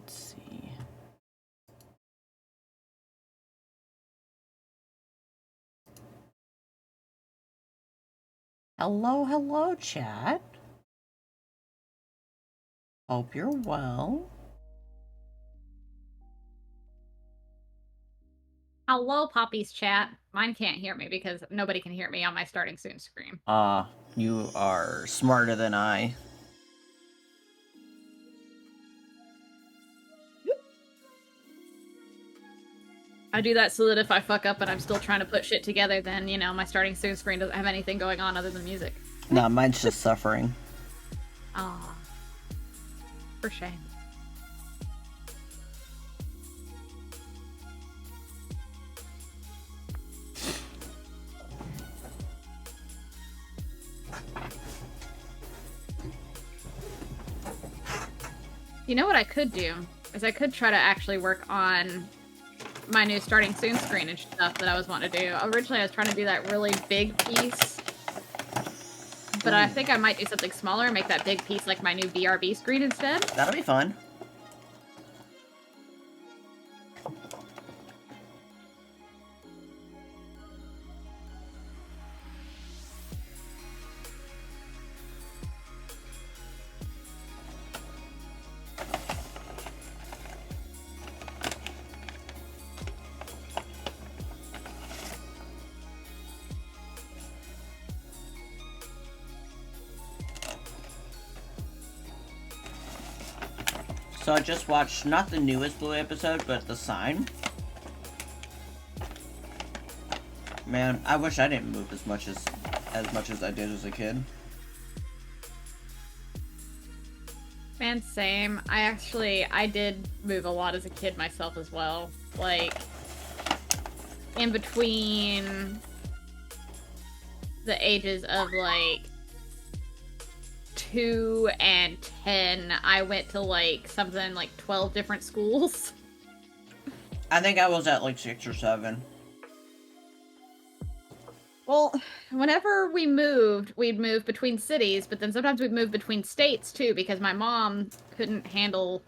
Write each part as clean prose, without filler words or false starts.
Let's see. Hello, hello, chat. Hope you're well. Hello, Poppy's chat. Mine can't hear me because nobody can hear me on my starting soon screen. You are smarter than I. I do that so that if I fuck up and I'm still trying to put shit together, then, you know, my starting soon screen doesn't have anything going on other than music. Nah, mine's just suffering. Ah, for shame. You know what I could do? Is I could try to actually work on my new starting soon screen and stuff that I was wanting to do. Originally, I was trying to do that really big piece, but I think I might do something smaller and make that big piece like my new BRB screen instead. That'll be fun. So I just watched, not the newest Blue episode, but The Sign. Man, I wish I didn't move as much as I did as a kid. Man, same. I did move a lot as a kid myself as well. Like, in between the ages of, like, 2 and 10, I went to, like, something like 12 different schools. I think I was at, like, 6 or 7. Well, whenever we moved, we'd move between cities, but then sometimes we'd move between states, too, because my mom couldn't handle,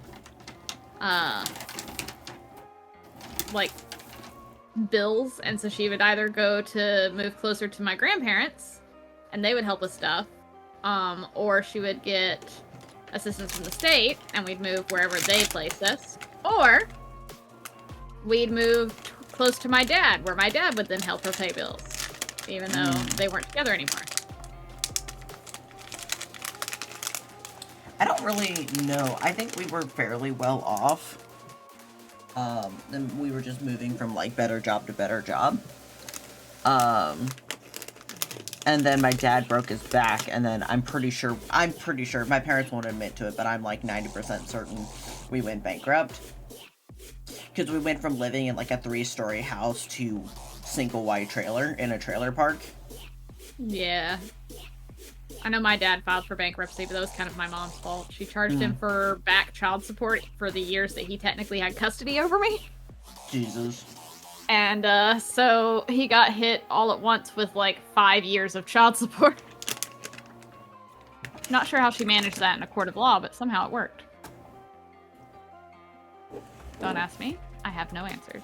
like, bills, and so she would either go to move closer to my grandparents, and they would help with stuff, or she would get assistance from the state, and we'd move wherever they placed us, or we'd move close to my dad, where my dad would then help her pay bills, even though they weren't together anymore. I don't really know. I think we were fairly well off. And we were just moving from, like, better job to better job. And then my dad broke his back, and then I'm pretty sure, my parents won't admit to it, but I'm like 90% certain we went bankrupt. Because we went from living in, like, a 3-story house to single wide trailer in a trailer park. Yeah. I know my dad filed for bankruptcy, but that was kind of my mom's fault. She charged him for back child support for the years that he technically had custody over me. Jesus. And, so he got hit all at once with, like, 5 years of child support. Not sure how she managed that in a court of law, but somehow it worked. Don't ask me. I have no answers.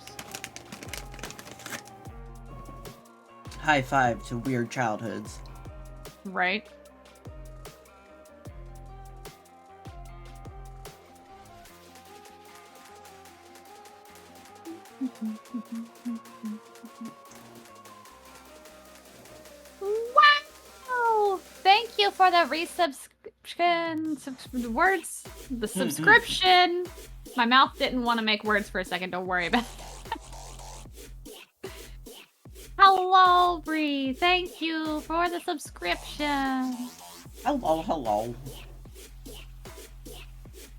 High five to weird childhoods. Right? Wow! Thank you for the resubscription. Words. The subscription. My mouth didn't want to make words for a second. Don't worry about it. Hello, Bree. Thank you for the subscription. Hello, hello.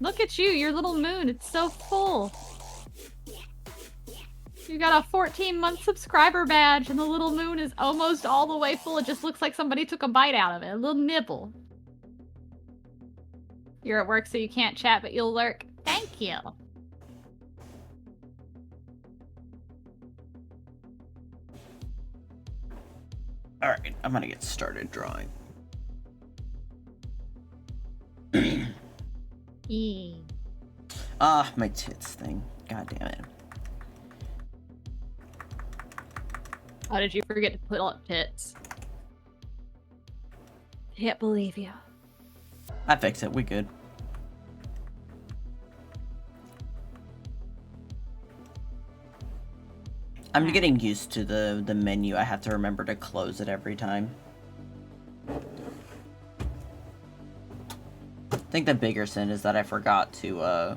Look at you, your little moon. It's so full. You got a 14-month subscriber badge, and the little moon is almost all the way full. It just looks like somebody took a bite out of it. A little nibble. You're at work, so you can't chat, but you'll lurk. Thank you. Alright, I'm gonna get started drawing. Ah, my tits thing. God damn it. Oh, did you forget to put up tits? Can't believe you. I fixed it. We good. I'm getting used to the menu. I have to remember to close it every time. I think the bigger sin is that I forgot to,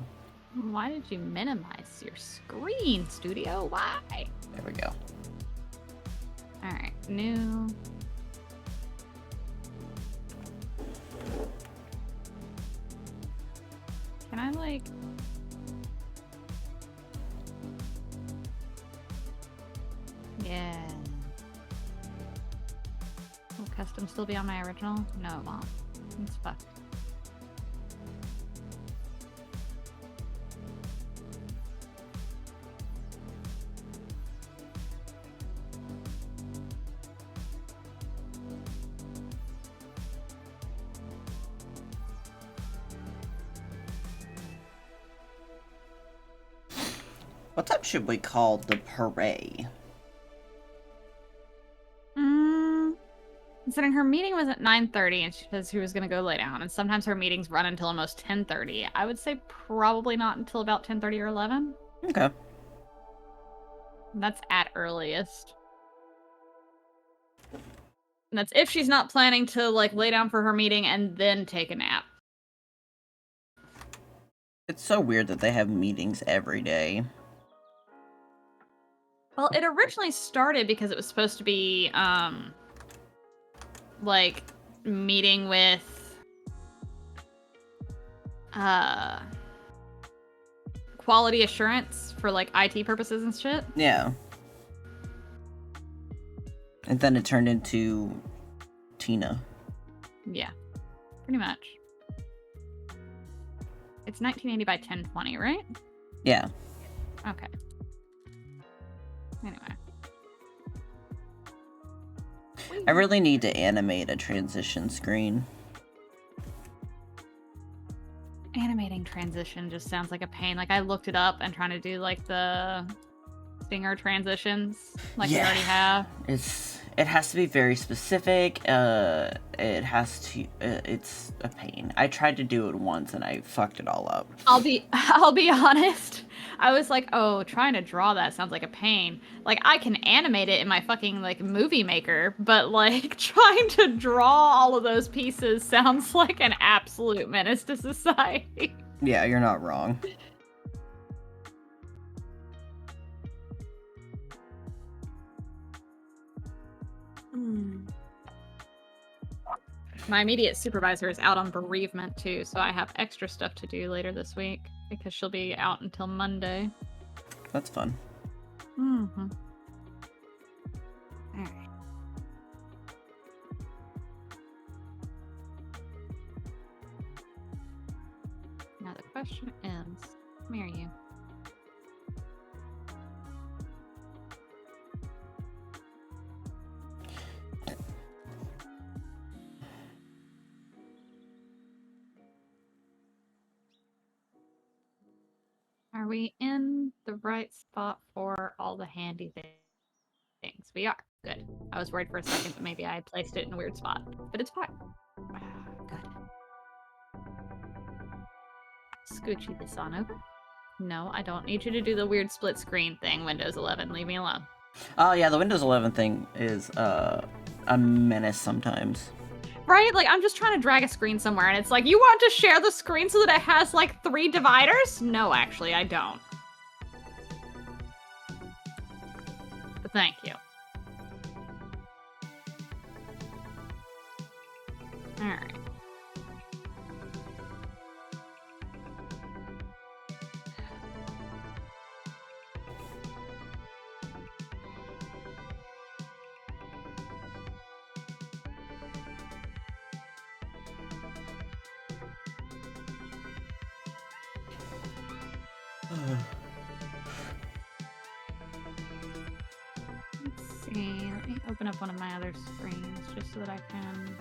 Why did you minimize your screen, Studio? Why? There we go. Alright, new. Can I, like... Yeah. Will custom still be on my original? No, it won't. It's fucked. What time should we call the parade? Considering her meeting was at 9:30 and she says she was going to go lay down, and sometimes her meetings run until almost 10:30. I would say probably not until about 10:30 or 11. Okay. That's at earliest. And that's if she's not planning to, like, lay down for her meeting and then take a nap. It's so weird that they have meetings every day. Well, it originally started because it was supposed to be, like, meeting with, quality assurance for, like, IT purposes and shit. Yeah. And then it turned into Tina. Yeah, pretty much. It's 1980 by 1020, right? Yeah. Okay. Anyway. I really need to animate a transition screen. Animating transition just sounds like a pain. Like, I looked it up and trying to do, like, the singer transitions, like we already have. It has to be very specific. It has to. It's a pain. I tried to do it once and I fucked it all up. I'll be honest. I was like, oh, trying to draw that sounds like a pain. Like, I can animate it in my fucking, like, movie maker, but, like, trying to draw all of those pieces sounds like an absolute menace to society. Yeah, you're not wrong. My immediate supervisor is out on bereavement too, so I have extra stuff to do later this week because she'll be out until Monday. That's fun. Mm-hmm. All right. Now the question is, come here, you. Are we in the right spot for all the handy things? We are. Good. I was worried for a second that maybe I had placed it in a weird spot, but it's fine. Good. Scoochie this on over. No, I don't need you to do the weird split screen thing, Windows 11. Leave me alone. Oh yeah, the Windows 11 thing is a menace sometimes. Right? Like, I'm just trying to drag a screen somewhere, and it's like, you want to share the screen so that it has, like, 3 dividers? No, actually, I don't. But thank you. Alright. Let's see. Let me open up one of my other screens just so that I can.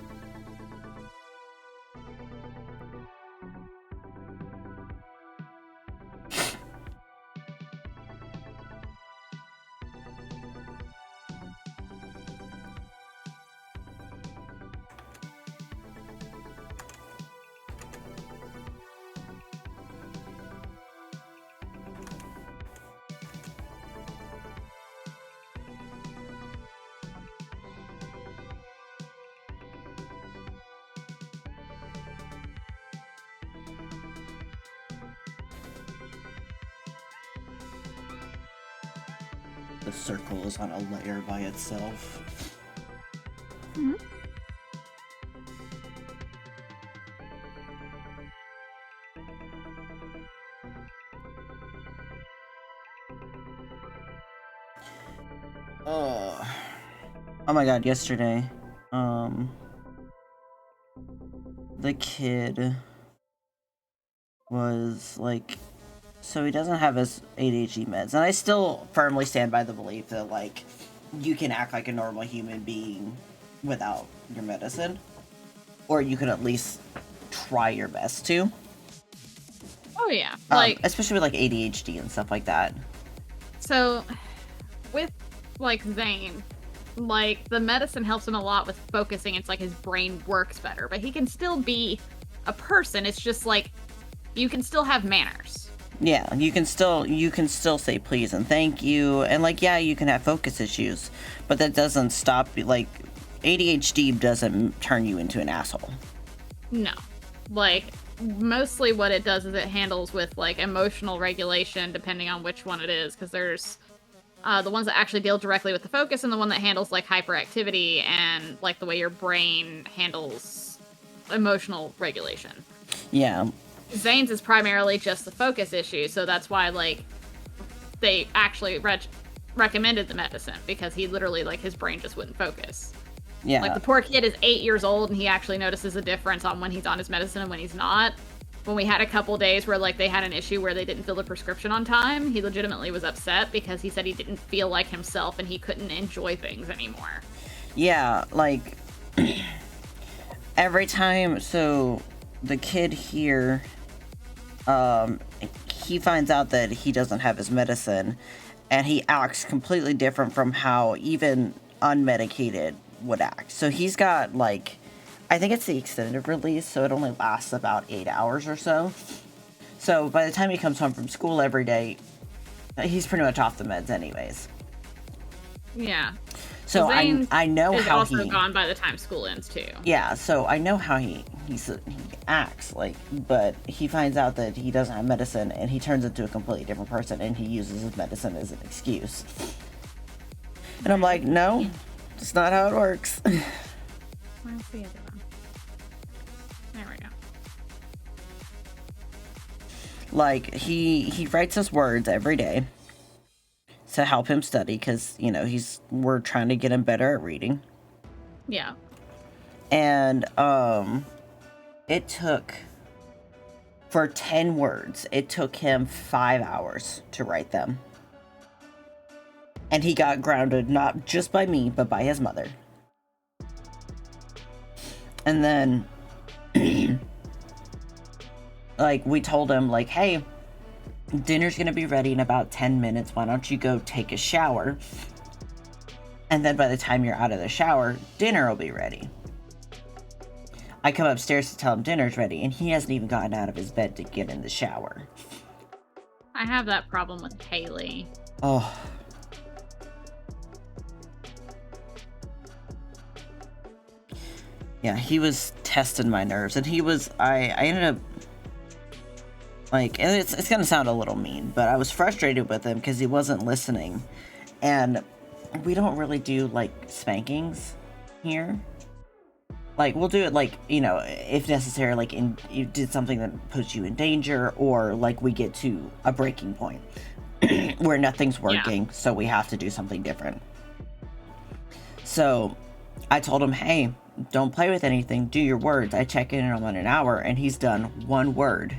The circle is on a layer by itself. Mm-hmm. Oh my god, yesterday, the kid was like, so he doesn't have his ADHD meds, and I still firmly stand by the belief that, like, you can act like a normal human being without your medicine, or you can at least try your best to. Oh yeah, like especially with like ADHD and stuff like that. So, with like Zane, like the medicine helps him a lot with focusing. It's like his brain works better, but he can still be a person. It's just like you can still have manners. Yeah, you can still say please and thank you, and like, yeah, you can have focus issues, but that doesn't stop, like, ADHD doesn't turn you into an asshole. No, like mostly what it does is it handles with like emotional regulation, depending on which one it is, because there's the ones that actually deal directly with the focus, and the one that handles like hyperactivity and like the way your brain handles emotional regulation. Yeah. Zane's is primarily just the focus issue, so that's why like they actually recommended the medicine, because he literally, like, his brain just wouldn't focus. Yeah. Like, the poor kid is 8 years old, and he actually notices a difference on when he's on his medicine and when he's not. When we had a couple days where, like, they had an issue where they didn't fill the prescription on time, he legitimately was upset because he said he didn't feel like himself and he couldn't enjoy things anymore. Yeah, like, every time, so the kid here, he finds out that he doesn't have his medicine, and he acts completely different from how even unmedicated would act. So he's got, like, I think it's the extended release, so it only lasts about 8 hours or so. So by the time he comes home from school every day, he's pretty much off the meds anyways. Yeah. So I know how also he gone by the time school ends too. Yeah, so I know how he acts, like, but he finds out that he doesn't have medicine, and he turns into a completely different person, and he uses his medicine as an excuse. And I'm like, no, that's not how it works. Where's the other one? There we go. Like, he writes us words every day to help him study, because, you know, we're trying to get him better at reading. Yeah. And it took, for 10 words, it took him 5 hours to write them. And he got grounded not just by me, but by his mother. And then, like, we told him, like, hey, dinner's gonna be ready in about 10 minutes. Why don't you go take a shower? And then by the time you're out of the shower, dinner will be ready. I come upstairs to tell him dinner's ready, and he hasn't even gotten out of his bed to get in the shower. I have that problem with Haley. Oh. Yeah, he was testing my nerves, and I ended up, like, and it's gonna sound a little mean, but I was frustrated with him because he wasn't listening. And we don't really do, like, spankings here. Like, we'll do it, like, you know, if necessary, like, you did something that puts you in danger, or, like, we get to a breaking point where nothing's working, so we have to do something different. So I told him, hey, don't play with anything, do your words. I check in on him in an hour, and he's done one word.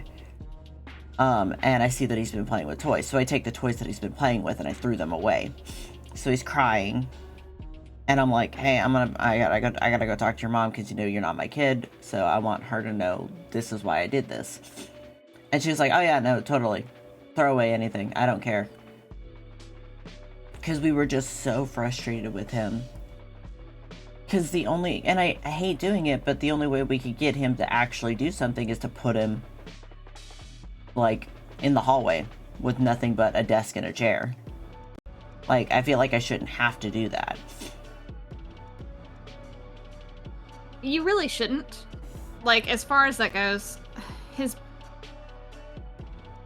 And I see that he's been playing with toys. So I take the toys that he's been playing with and I threw them away. So he's crying. And I'm like, hey, I gotta go talk to your mom, because, you know, you're not my kid. So I want her to know this is why I did this. And she was like, oh yeah, no, totally. Throw away anything. I don't care. Because we were just so frustrated with him. Because and I hate doing it, but the only way we could get him to actually do something is to put him, like, in the hallway with nothing but a desk and a chair. Like, I feel like I shouldn't have to do that. You really shouldn't. Like, as far as that goes,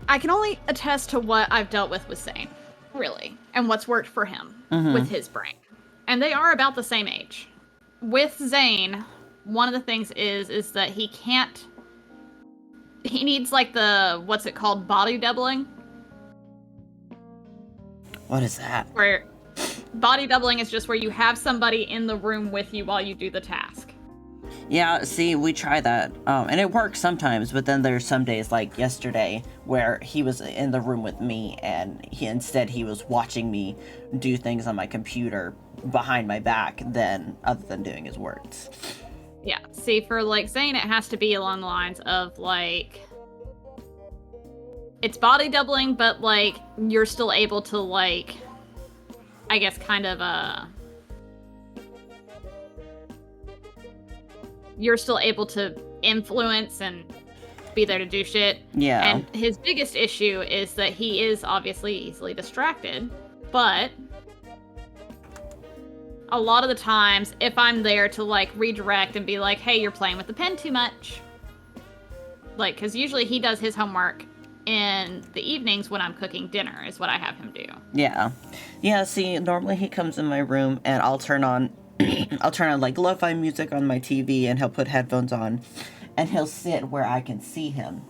I can only attest to what I've dealt with Zane. Really. and what's worked for him Mm-hmm. with his brain. And they are about the same age. With Zane, one of the things is that he needs like the, what's it called, body doubling? What is that? Where body doubling is just where you have somebody in the room with you while you do the task. Yeah, see, we try that, and it works sometimes, but then there's some days, like yesterday, where he was in the room with me, and he was watching me do things on my computer behind my back, other than doing his words. Yeah, see, for, like, Zane, it has to be along the lines of, like, it's body doubling, but, like, you're still able to, like, I guess, kind of, you're still able to influence and be there to do shit. Yeah. And his biggest issue is that he is obviously easily distracted, but a lot of the times, if I'm there to, like, redirect and be like, hey, you're playing with the pen too much. Like, because usually he does his homework in the evenings when I'm cooking dinner, is what I have him do. Yeah. Yeah, see, normally he comes in my room and I'll turn on like lo-fi music on my TV, and he'll put headphones on and he'll sit where I can see him.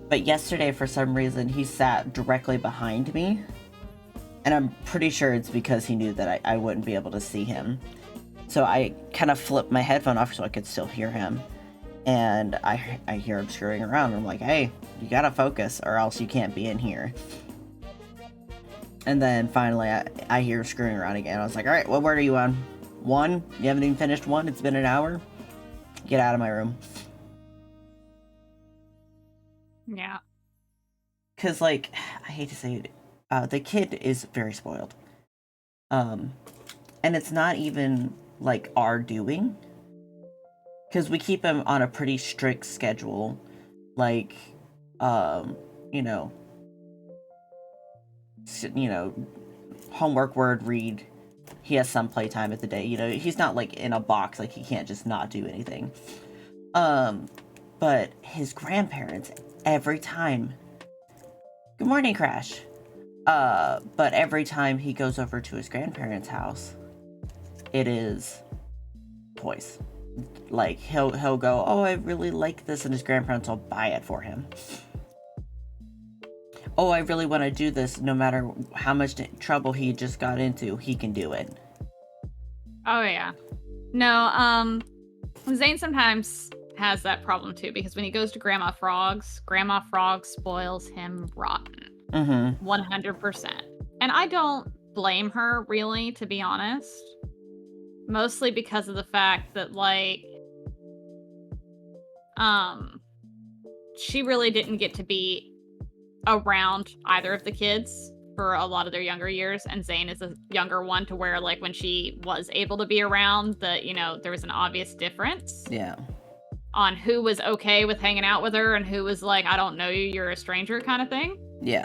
But yesterday, for some reason, he sat directly behind me, and I'm pretty sure it's because he knew that I wouldn't be able to see him. So I kind of flipped my headphone off so I could still hear him, and I hear him screwing around, and I'm like, hey, you gotta focus or else you can't be in here. And then finally I hear him screwing around again. I was like, alright, what word are you on? 1? You haven't even finished 1? It's been an hour? Get out of my room. Yeah. Because, like, I hate to say it, the kid is very spoiled. And it's not even, like, our doing. Because we keep him on a pretty strict schedule. Like, you know, homework, word, read. He has some playtime at the day. You know, he's not, like, in a box. Like, he can't just not do anything. But his grandparents, every time... Good morning, Crash. But every time he goes over to his grandparents' house, it is toys. Like, he'll go, oh, I really like this, and his grandparents will buy it for him. Oh, I really want to do this, no matter how much trouble he just got into, he can do it. Oh, yeah. No, Zane sometimes has that problem, too, because when he goes to Grandma Frog spoils him rotten. Mm-hmm. 100%. And I don't blame her, really, to be honest. Mostly because of the fact that, like, she really didn't get to be around either of the kids for a lot of their younger years, and Zane is a younger one, to where, like, when she was able to be around, that, you know, there was an obvious difference. Yeah. On who was okay with hanging out with her and who was like, I don't know you, you're a stranger kind of thing. Yeah.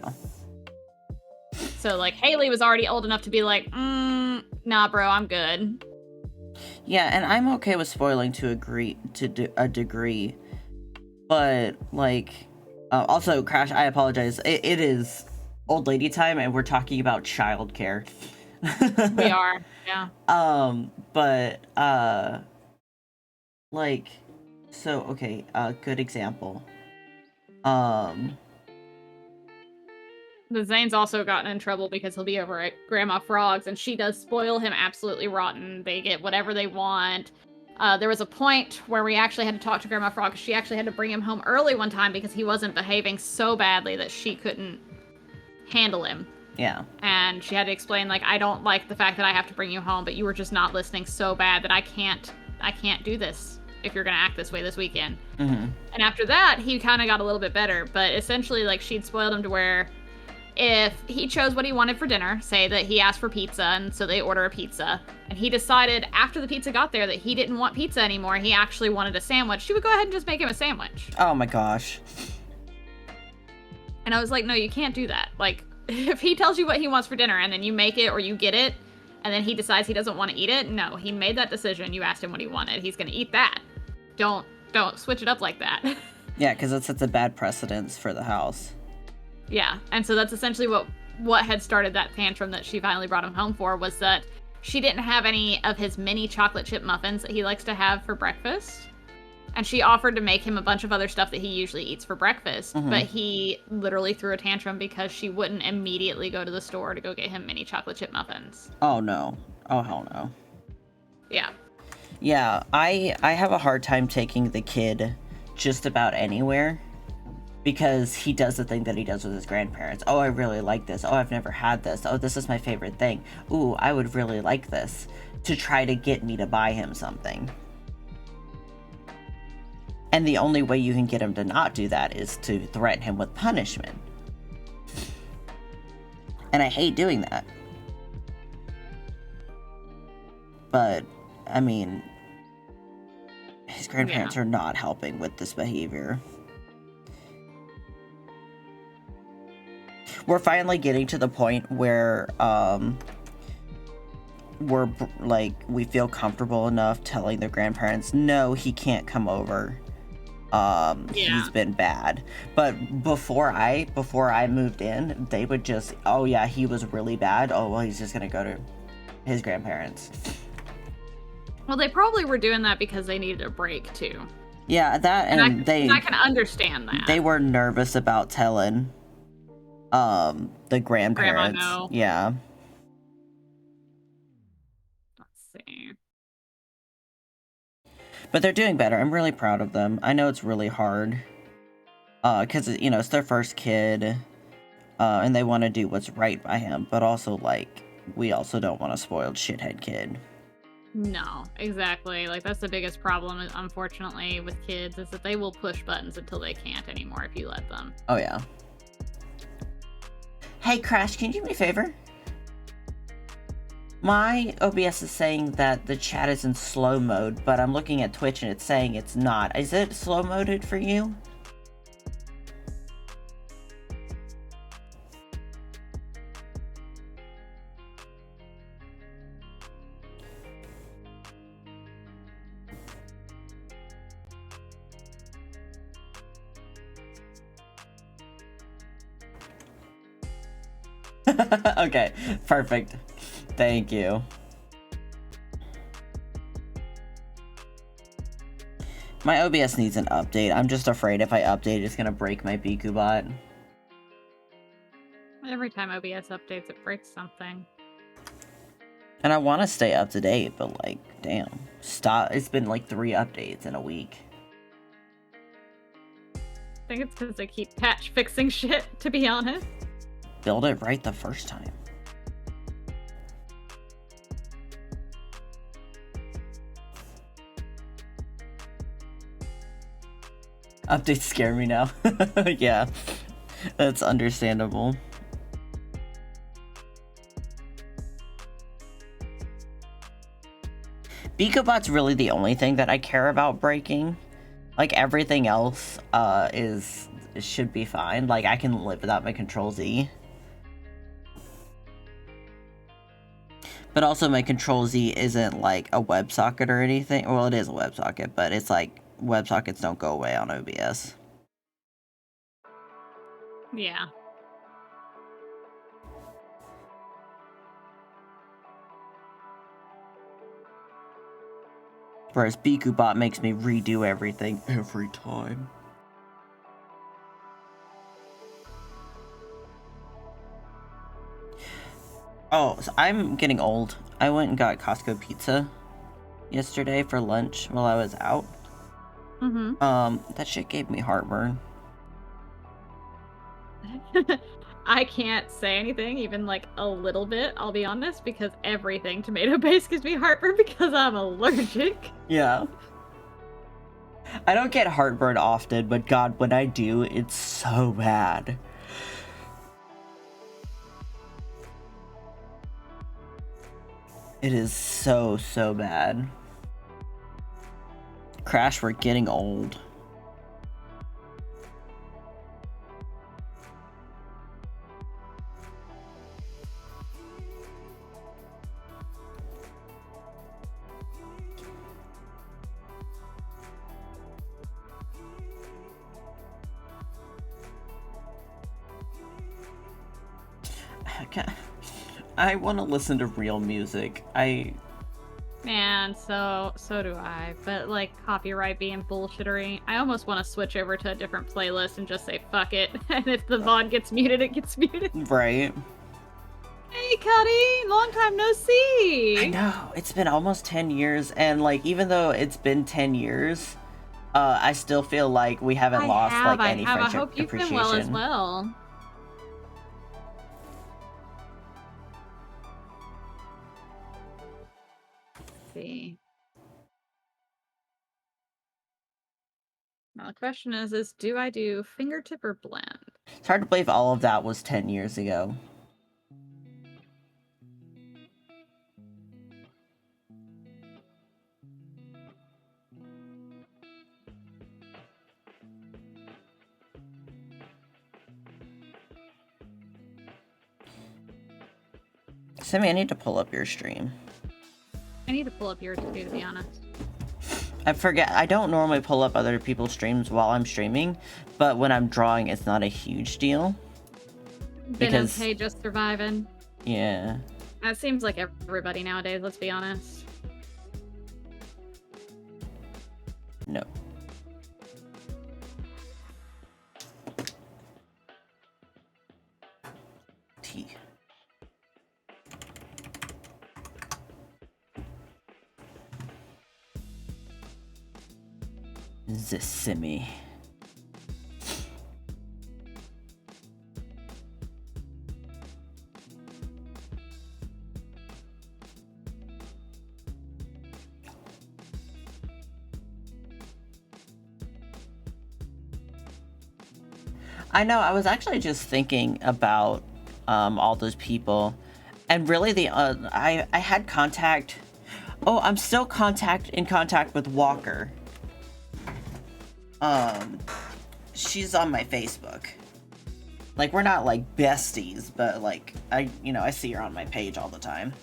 So, like, Haley was already old enough to be like, nah, bro, I'm good. Yeah, and I'm okay with spoiling to a degree, but, like, also, Crash, I apologize. It is old lady time, and we're talking about childcare. We are, yeah. But, like, so, okay, good example. The Zane's also gotten in trouble because he'll be over at Grandma Frog's, and she does spoil him absolutely rotten. They get whatever they want. There was a point where we actually had to talk to Grandma Frog. She actually had to bring him home early one time because he wasn't behaving so badly that she couldn't handle him. Yeah. And she had to explain, like, I don't like the fact that I have to bring you home, but you were just not listening so bad that I can't do this if you're gonna act this way this weekend. Mm-hmm. And after that, he kind of got a little bit better, but essentially, like, she'd spoiled him to where if he chose what he wanted for dinner, say that he asked for pizza, and so they order a pizza, and he decided after the pizza got there that he didn't want pizza anymore, he actually wanted a sandwich, she would go ahead and just make him a sandwich. Oh my gosh. And I was like, no, you can't do that. Like, if he tells you what he wants for dinner, and then you make it or you get it, and then he decides he doesn't want to eat it, no, he made that decision, you asked him what he wanted, he's gonna eat that. Don't switch it up like that. Yeah, because it sets a bad precedence for the house. Yeah, and so that's essentially what what had started that tantrum that she finally brought him home for was that she didn't have any of his mini chocolate chip muffins that he likes to have for breakfast. And she offered to make him a bunch of other stuff that he usually eats for breakfast. Mm-hmm. But he literally threw a tantrum because she wouldn't immediately go to the store to go get him mini chocolate chip muffins. Oh, no. Oh, hell no. Yeah. Yeah, I have a hard time taking the kid just about anywhere. Because he does the thing that he does with his grandparents. Oh, I really like this. Oh, I've never had this. Oh, this is my favorite thing. Ooh, I would really like this. To try to get me to buy him something. And the only way you can get him to not do that is to threaten him with punishment. And I hate doing that. But, I mean, his grandparents are not helping with this behavior. We're finally getting to the point where we're like, we feel comfortable enough telling their grandparents, no, he can't come over. He's been bad. But before I moved in, they would just, oh yeah, he was really bad. Oh, well, he's just gonna go to his grandparents. Well, they probably were doing that because they needed a break too. Yeah, that and I can understand that. They were nervous about telling the grandparents. Grandma, no. Yeah. Let's see. But they're doing better. I'm really proud of them. I know it's really hard. Because, you know, it's their first kid. And they want to do what's right by him. But also, like, we also don't want a spoiled shithead kid. No, exactly. Like, that's the biggest problem, unfortunately, with kids, is that they will push buttons until they can't anymore if you let them. Oh, yeah. Hey, Crash, can you do me a favor? My OBS is saying that the chat is in slow mode, but I'm looking at Twitch and it's saying it's not. Is it slow moded for you? Okay, perfect. Thank you. My OBS needs an update. I'm just afraid if I update, it's gonna break my Biku bot. Every time OBS updates, it breaks something. And I want to stay up to date, but like, damn. Stop. It's been like 3 updates in a week. I think it's because they keep patch fixing shit, to be honest. Build it right the first time. Updates scare me now. Yeah, that's understandable. BeaconsBot's really the only thing that I care about breaking. Like, everything else should be fine. Like, I can live without my Control-Z. But also, my Control-Z isn't, like, a WebSocket or anything. Well, it is a WebSocket, but it's, like, WebSockets don't go away on OBS. Yeah. Whereas BeaconsBot makes me redo everything every time. Oh, so I'm getting old. I went and got Costco pizza yesterday for lunch while I was out. Mm-hmm. That shit gave me heartburn. I can't say anything, even like a little bit, I'll be honest, because everything tomato-based gives me heartburn because I'm allergic. Yeah. I don't get heartburn often, but God, when I do, it's so bad. It is so, so bad. Crash, we're getting old. I want to listen to real music. Man, so do I. But like copyright being bullshittery, I almost want to switch over to a different playlist and just say fuck it. And if the VOD gets muted, it gets muted. Right. Hey, Cuddy! Long time no see! I know. It's been almost 10 years, and, like, even though it's been 10 years, I still feel like we haven't lost, like, any friendship I hope you've appreciation. been well as well. Let's see. Now the question is do I do fingertip or blend? It's hard to believe all of that was 10 years ago. Sammy, I need to pull up your stream. I need to pull up yours too, to be honest. I forget. I don't normally pull up other people's streams while I'm streaming, but when I'm drawing, it's not a huge deal. Been okay just surviving. Yeah. That seems like everybody nowadays, let's be honest. No. T. Zissimi. I know, I was actually just thinking about all those people, and really I had contact. Oh, I'm still in contact with Walker. She's on my Facebook. Like, we're not like besties, but like I see her on my page all the time.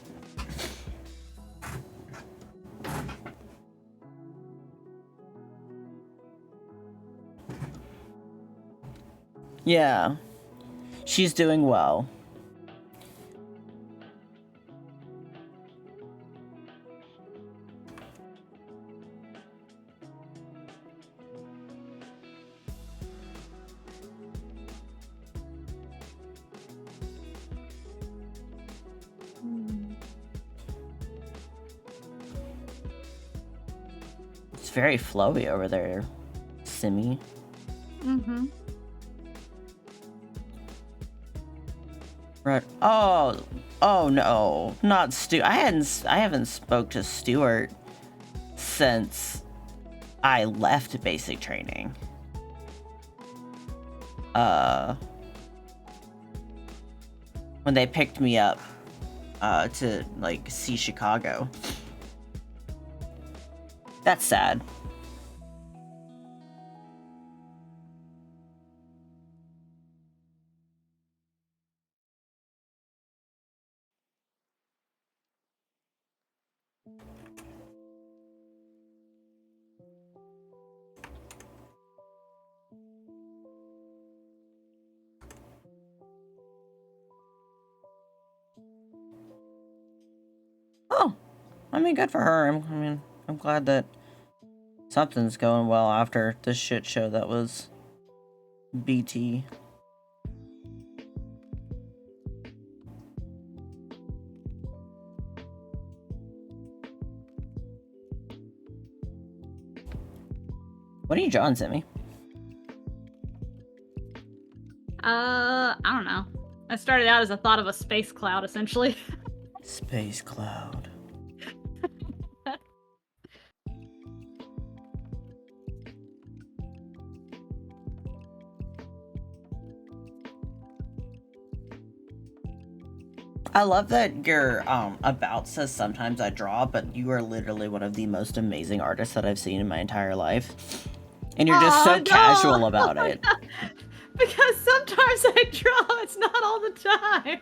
Yeah, she's doing well. It's very flowy over there, Simi. Mm-hmm. Right. Oh no, not Stu. I haven't spoke to Stuart since I left basic training. When they picked me up to like see Chicago. That's sad. Oh, I mean, good for her. I'm glad that something's going well after this shit show that was BT. What are you drawing, Simi? I don't know. I started out as a thought of a space cloud, essentially. Space cloud. I love that your about says sometimes I draw, but you are literally one of the most amazing artists that I've seen in my entire life. And you're just so casual about it. Because sometimes I draw, it's not all the time.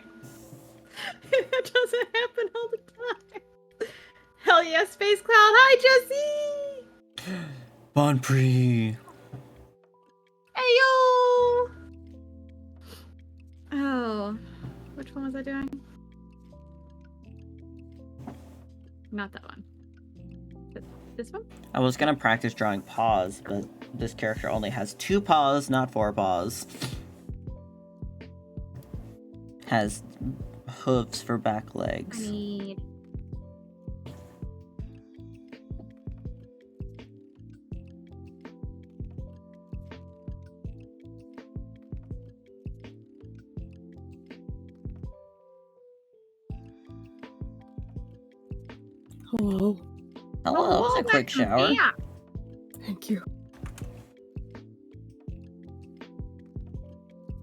It doesn't happen all the time. Hell yeah, Space Cloud. Hi, Jesse! Bon Prix. Hey, yo! Oh. Which one was I doing? Not that one. This one? I was gonna practice drawing paws, but this character only has 2 paws, not 4 paws. Has hooves for back I legs. need... Hello. Hello, that was a quick shower. Yeah. Thank you.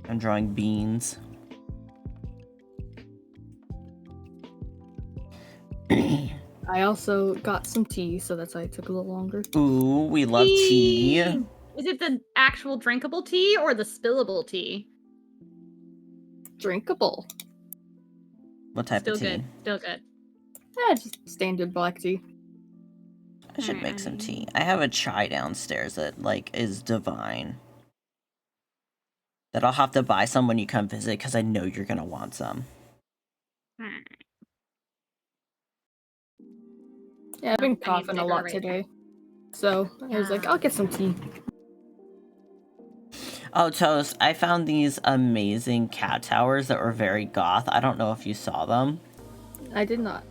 I'm drawing beans. I also got some tea, so that's why it took a little longer. Ooh, we love tea. Is it the actual drinkable tea or the spillable tea? Drinkable. What type Still of tea? good. Still good. Yeah, just standard black tea. I should Alright, make some tea. I have a chai downstairs that, like, is divine. That I'll have to buy some when you come visit, because I know you're gonna want some. Alright. Yeah, I've been I need coughing a bigger lot right today. So I was like, I'll get some tea. Oh, Toast, I found these amazing cat towers that were very goth. I don't know if you saw them. I did not.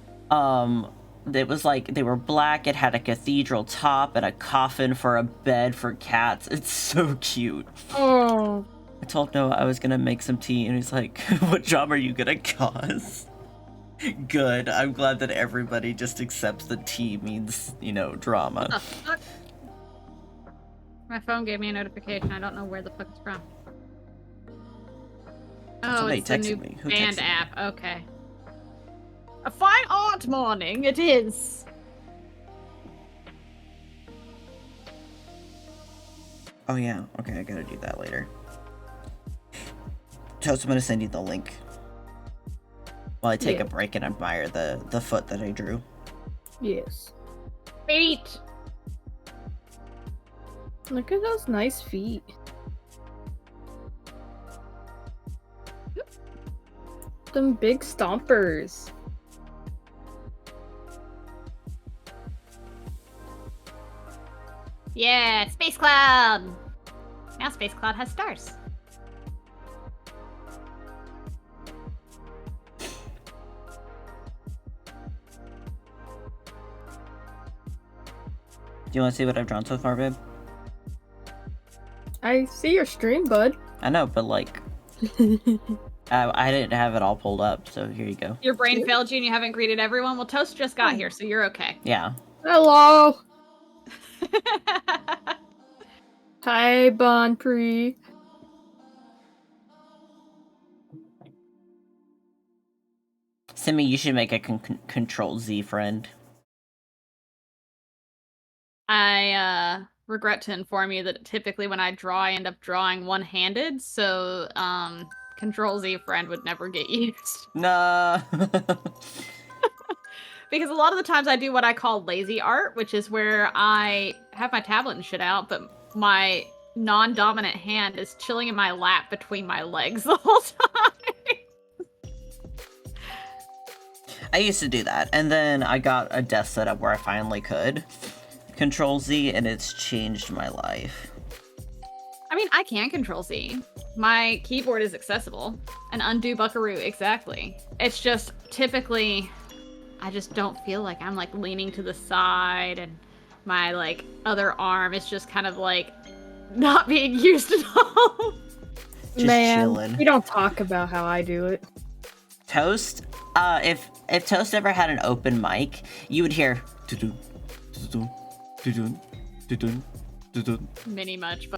It was like, they were black, it had a cathedral top and a coffin for a bed for cats. It's so cute. Oh. I told Noah I was gonna make some tea, and he's like, what job are you gonna cause? Good, I'm glad that everybody just accepts that tea means, you know, drama. What the fuck? My phone gave me a notification. I don't know where the fuck it's from. Oh, Somebody it's the new texted me. Who band texted me? app. Okay. A fine art morning it is. Oh yeah, okay, I gotta do that later. Toast, I'm gonna send you the link. While I take Yeah. a break and admire the foot that I drew. Yes. Feet. Look at those nice feet. Them big stompers. Yeah, Space Cloud. Now Space Cloud has stars. Do you want to see what I've drawn so far, babe? I see your stream, bud. I know, but like, I didn't have it all pulled up, so here you go. Your brain failed you and you haven't greeted everyone? Well, Toast just got here, so you're okay. Yeah. Hello. Hi, Bon Pri. Simi, you should make a Control Z friend. I regret to inform you that typically when I draw, I end up drawing one-handed, so Control Z friend would never get used. Nah. Because a lot of the times I do what I call lazy art, which is where I have my tablet and shit out, but my non-dominant hand is chilling in my lap between my legs the whole time. I used to do that, and then I got a desk setup where I finally could Control Z, and it's changed my life. I mean, I can Control Z. My keyboard is accessible. An undo buckaroo, exactly. It's just typically, I just don't feel like I'm like leaning to the side, and my like other arm is just kind of like not being used at all. Just Man, chilling. we don't talk about how I do it. Toast, if Toast ever had an open mic, you would hear doo-doo, doo-doo, doo-doo, doo-doo, doo-doo. Many much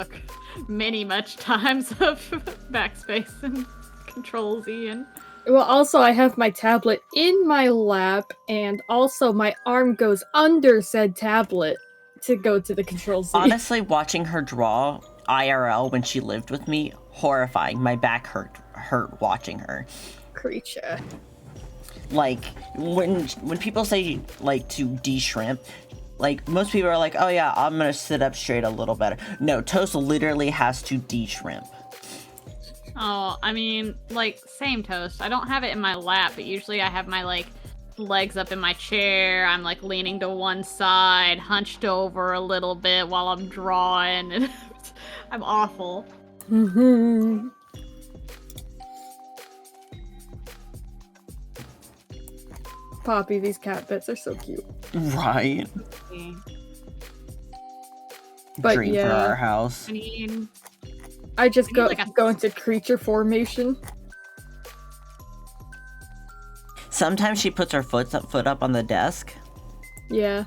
times of backspace and Control Z and Well, also, I have my tablet in my lap, and also my arm goes under said tablet to go to the Control Z. Honestly, watching her draw IRL when she lived with me, horrifying. My back hurt watching her. Creature. Like, when people say, like, to de-shrimp, like, most people are like, oh yeah, I'm gonna sit up straight a little better. No, Toast literally has to de-shrimp. Oh, I mean, like, same Toast. I don't have it in my lap, but usually I have my, like, legs up in my chair. I'm, like, leaning to one side, hunched over a little bit while I'm drawing. And I'm awful. Poppy, these cat bits are so cute. Right. But Dream for our house. I mean, I just I need, like, go into creature formation. Sometimes she puts her foot up on the desk. Yeah.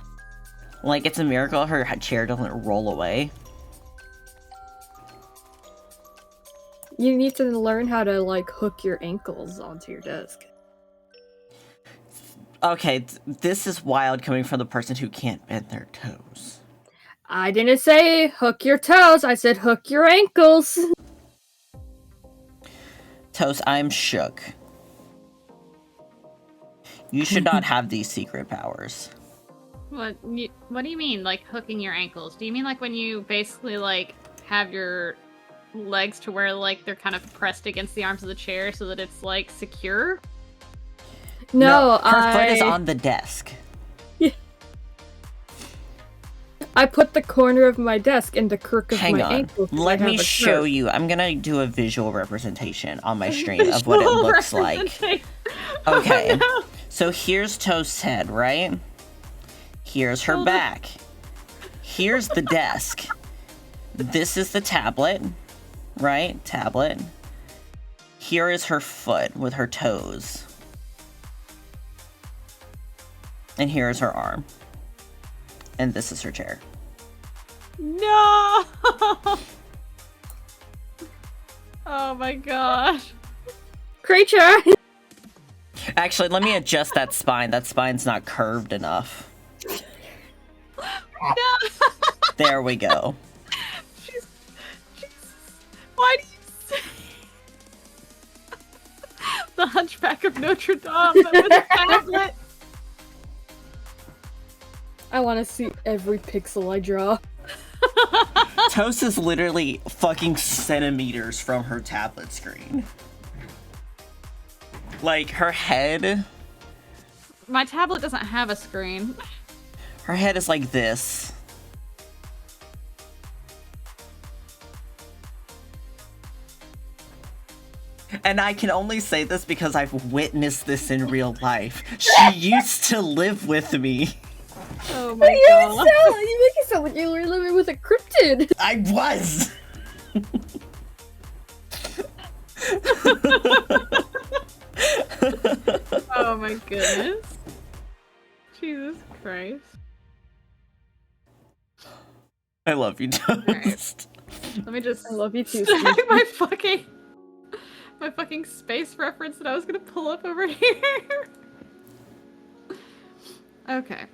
Like, it's a miracle her chair doesn't roll away. You need to learn how to, like, hook your ankles onto your desk. Okay, this is wild coming from the person who can't bend their toes. I didn't say hook your toes, I said hook your ankles. Toast, I'm shook. You should not have these secret powers. what do you mean, like, hooking your ankles? Do you mean, like, when you basically, like, have your legs to where, like, they're kind of pressed against the arms of the chair so that it's, like, secure? No, her foot is on the desk. I put the corner of my desk in the crook of Hang my on. ankle. Let me show you. I'm gonna do a visual representation on my stream of what it looks like. Okay. Oh, no. So here's Toast's head, right? Here's her back. Here's the desk. This is the tablet, right? Tablet. Here is her foot with her toes. And here is her arm. And this is her chair. No! Oh my gosh. Creature! Actually, let me adjust that spine. That spine's not curved enough. No! There we go. Jesus. Why do you say the Hunchback of Notre Dame that was a tablet? I want to see every pixel I draw. Toast is literally fucking centimeters from her tablet screen. Like, her head... My tablet doesn't have a screen. Her head is like this. And I can only say this because I've witnessed this in real life. She used to live with me. Oh my god. You make it sound like you were living with a cryptid. I was! Oh my goodness. Jesus Christ. I love you, Toast. Let me just I love you too, snag Steve. my fucking space reference that I was gonna pull up over here. Okay.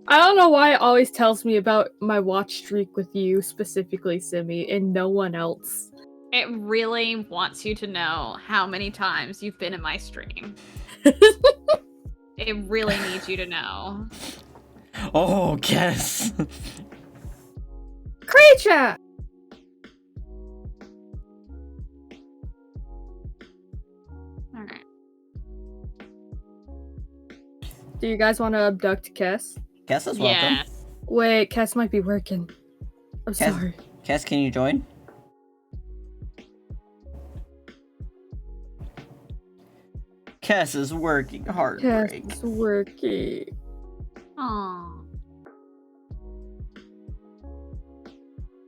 I don't know why it always tells me about my watch streak with you, specifically, Simi, and no one else. It really wants you to know how many times you've been in my stream. It really needs you to know. Oh, guess. Creature! Alright. Do you guys want to abduct Kess? Kess is welcome. Yes. Wait, Kess might be working. I'm Kess- sorry. Kess, can you join? Kess is working hard. Kess is working. Aww.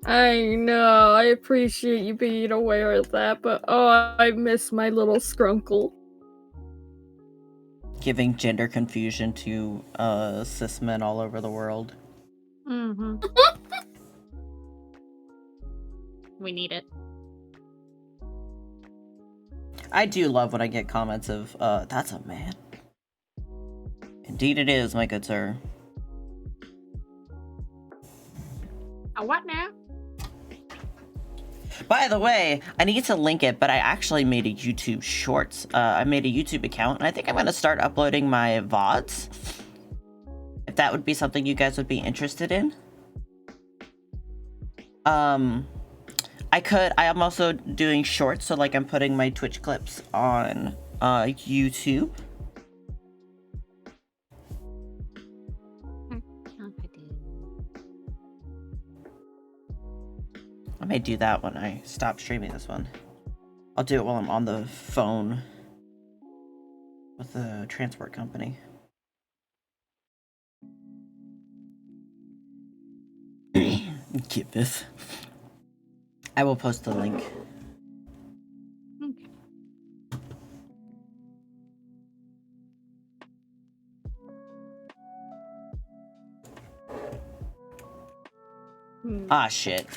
I know, I appreciate you being aware of that, but oh, I miss my little scrunkle. Giving gender confusion to cis men all over the world. Mm-hmm. We need it. I do love when I get comments of, that's a man. Indeed it is, my good sir. What now? By the way, I need to link it, but I actually made a YouTube Shorts. I made a YouTube account, and I think I'm going to start uploading my VODs. If that would be something you guys would be interested in. I am also doing shorts, so like I'm putting my Twitch clips on YouTube. I may do that when I stop streaming this one. I'll do it while I'm on the phone with the transport company. Keep this. I will post the link. Okay. Ah, shit.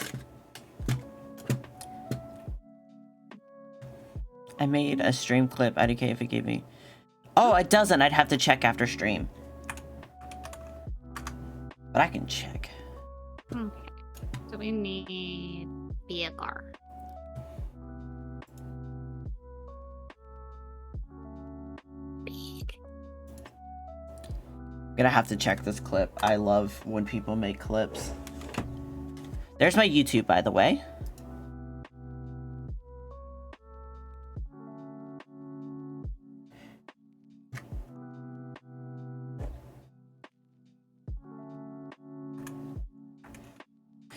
I made a stream clip. IDK if it gave me... Oh, it doesn't. I'd have to check after stream. But I can check. Okay. So we need vehicle. I'm gonna have to check this clip. I love when people make clips. There's my YouTube, by the way.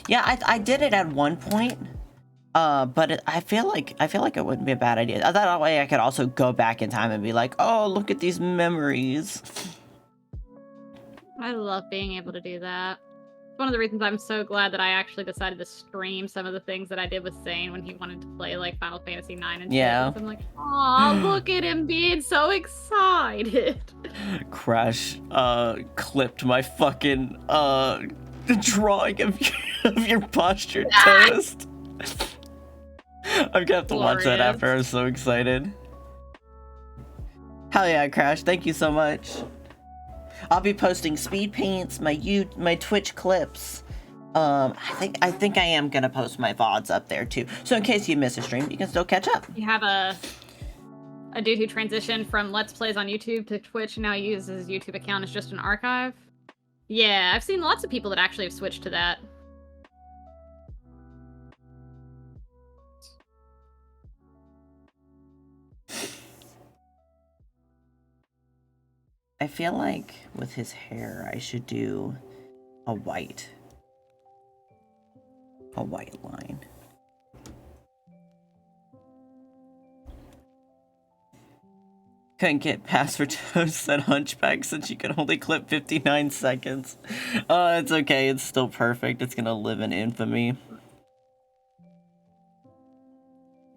Yeah, I did it at one point, but I feel like it wouldn't be a bad idea. That way, I could also go back in time and be like, "Oh, look at these memories." I love being able to do that. It's one of the reasons I'm so glad that I actually decided to stream some of the things that I did with Zane when he wanted to play like Final Fantasy IX and yeah. shit. I'm like, oh, look at him being so excited. Crash clipped my fucking drawing of your posture toast. I'm gonna have to watch that after. I'm so excited. Hell yeah, Crash! Thank you so much. I'll be posting speed paints, my Twitch clips. I think I am gonna post my VODs up there too. So in case you miss a stream, you can still catch up. You have a dude who transitioned from Let's Plays on YouTube to Twitch and now he uses his YouTube account as just an archive. Yeah, I've seen lots of people that actually have switched to that. I feel like with his hair, I should do a white line. Couldn't get past for Toast said Hunchback since you could only clip 59 seconds. It's okay, it's still perfect. It's gonna live in infamy.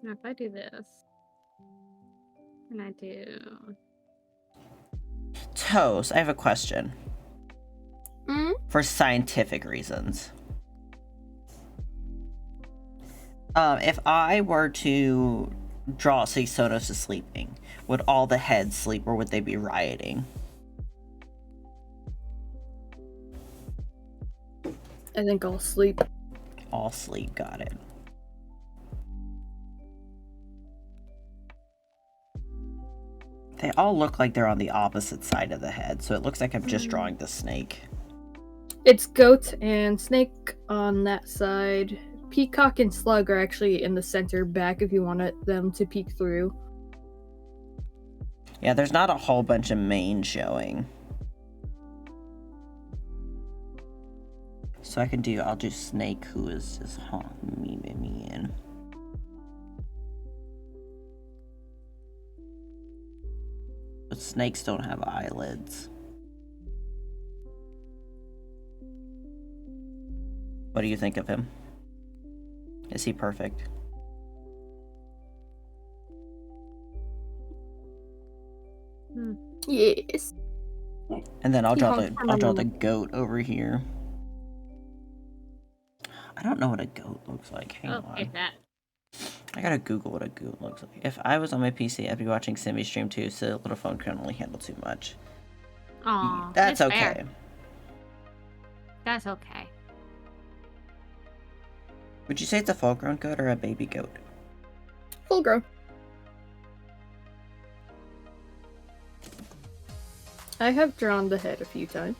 Now if I do this, and I do... Toast, I have a question. Mm? For scientific reasons. If I were to draw, say, Sonos is sleeping, would all the heads sleep or would they be rioting? I think I'll sleep. All sleep, got it. They all look like they're on the opposite side of the head, so it looks like I'm just drawing the snake. It's goat and snake on that side. Peacock and slug are actually in the center back if you wanted them to peek through. Yeah, there's not a whole bunch of mane showing. So I'll do snake who is just me in. But snakes don't have eyelids. What do you think of him? Is he perfect? Yes. And then I'll draw the goat over here. I don't know what a goat looks like. Hang on. Take that. I gotta Google what a goat looks like. If I was on my PC, I'd be watching Simmy stream too, so the little phone can only handle too much. Aw, that's okay. Fair. That's okay. Would you say it's a full-grown goat or a baby goat? Full grown. I have drawn the head a few times.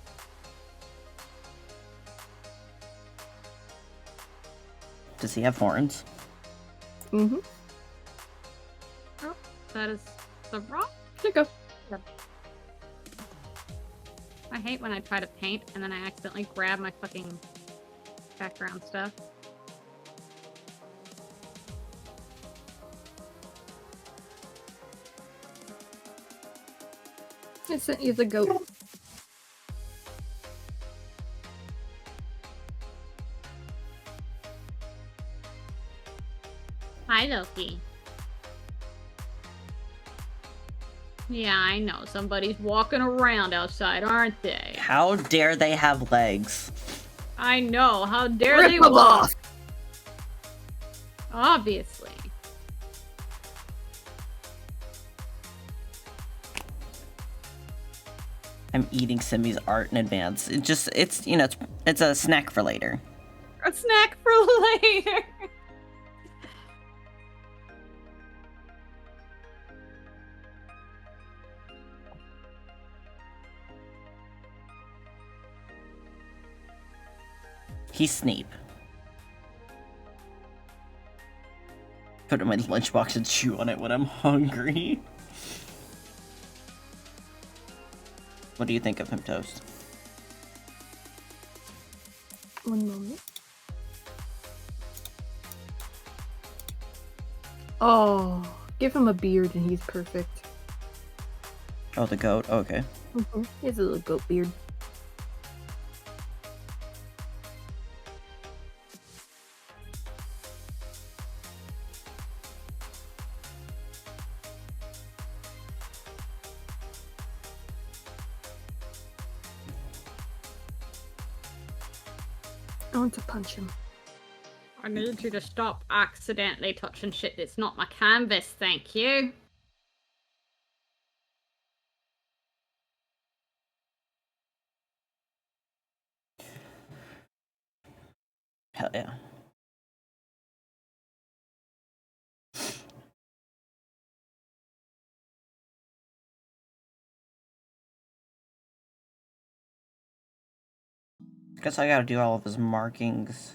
Does he have horns? Mm-hmm. Oh, that is the wrong. There you go. I hate when I try to paint and then I accidentally grab my fucking background stuff. I sent you the goat. Hi, Loki. Yeah, I know. Somebody's walking around outside, aren't they? How dare they have legs? I know. How dare Rip they them walk? off! Obviously. I'm eating Simi's art in advance. It's a snack for later. A snack for later. He's Snape. Put it in my lunchbox and chew on it when I'm hungry. What do you think of him, Toast? One moment. Oh, give him a beard and he's perfect. Oh, the goat? Okay. Mm-hmm. He has a little goat beard. I want to punch him. I need you to stop accidentally touching shit that's not my canvas, thank you. Hell yeah. Guess I gotta do all of his markings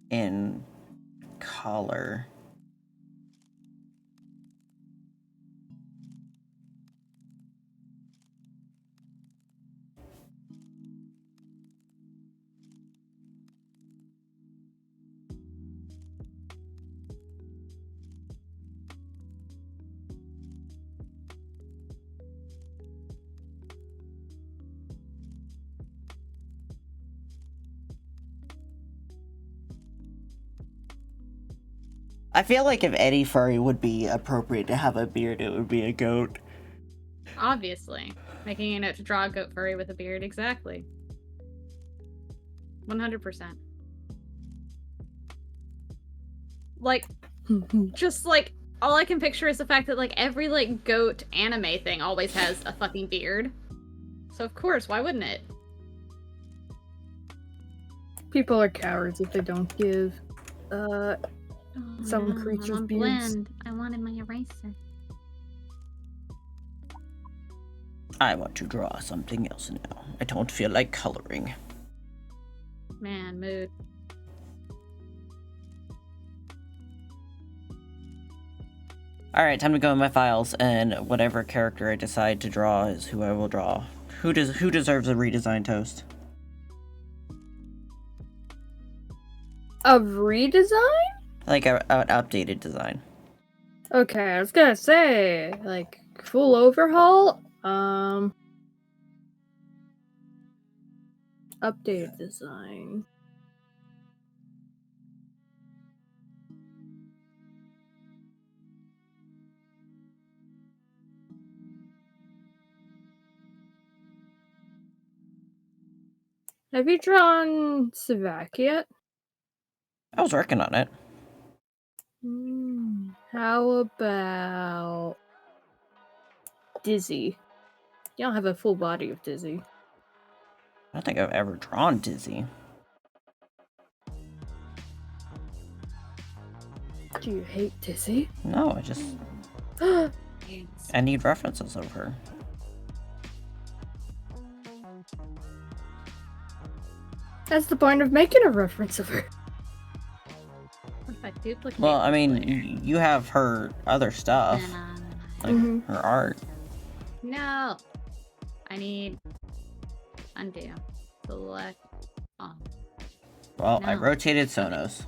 in color. I feel like if any furry would be appropriate to have a beard, it would be a goat. Obviously. Making a note to draw a goat furry with a beard, exactly. 100%. Like, just like, all I can picture is the fact that like every like goat anime thing always has a fucking beard. So of course, why wouldn't it? People are cowards if they don't give some no, creatures I'm on beards. blend. I wanted my eraser. I want to draw something else now. I don't feel like coloring. Man, mood. Alright, time to go in my files, and whatever character I decide to draw is who I will draw. Who deserves a redesign, Toast? A redesign? Like an updated design. Okay, I was gonna say, like, full overhaul? Updated design. Have you drawn Savak yet? I was working on it. How about Dizzy? You don't have a full body of Dizzy. I don't think I've ever drawn Dizzy. Do you hate Dizzy? No, I just... I need references of her. That's the point of making a reference of her. I duplicate. Well, I mean, layer. you have her other stuff, like her art. No. I need undo. Select on. Well, I No. rotated Sonos.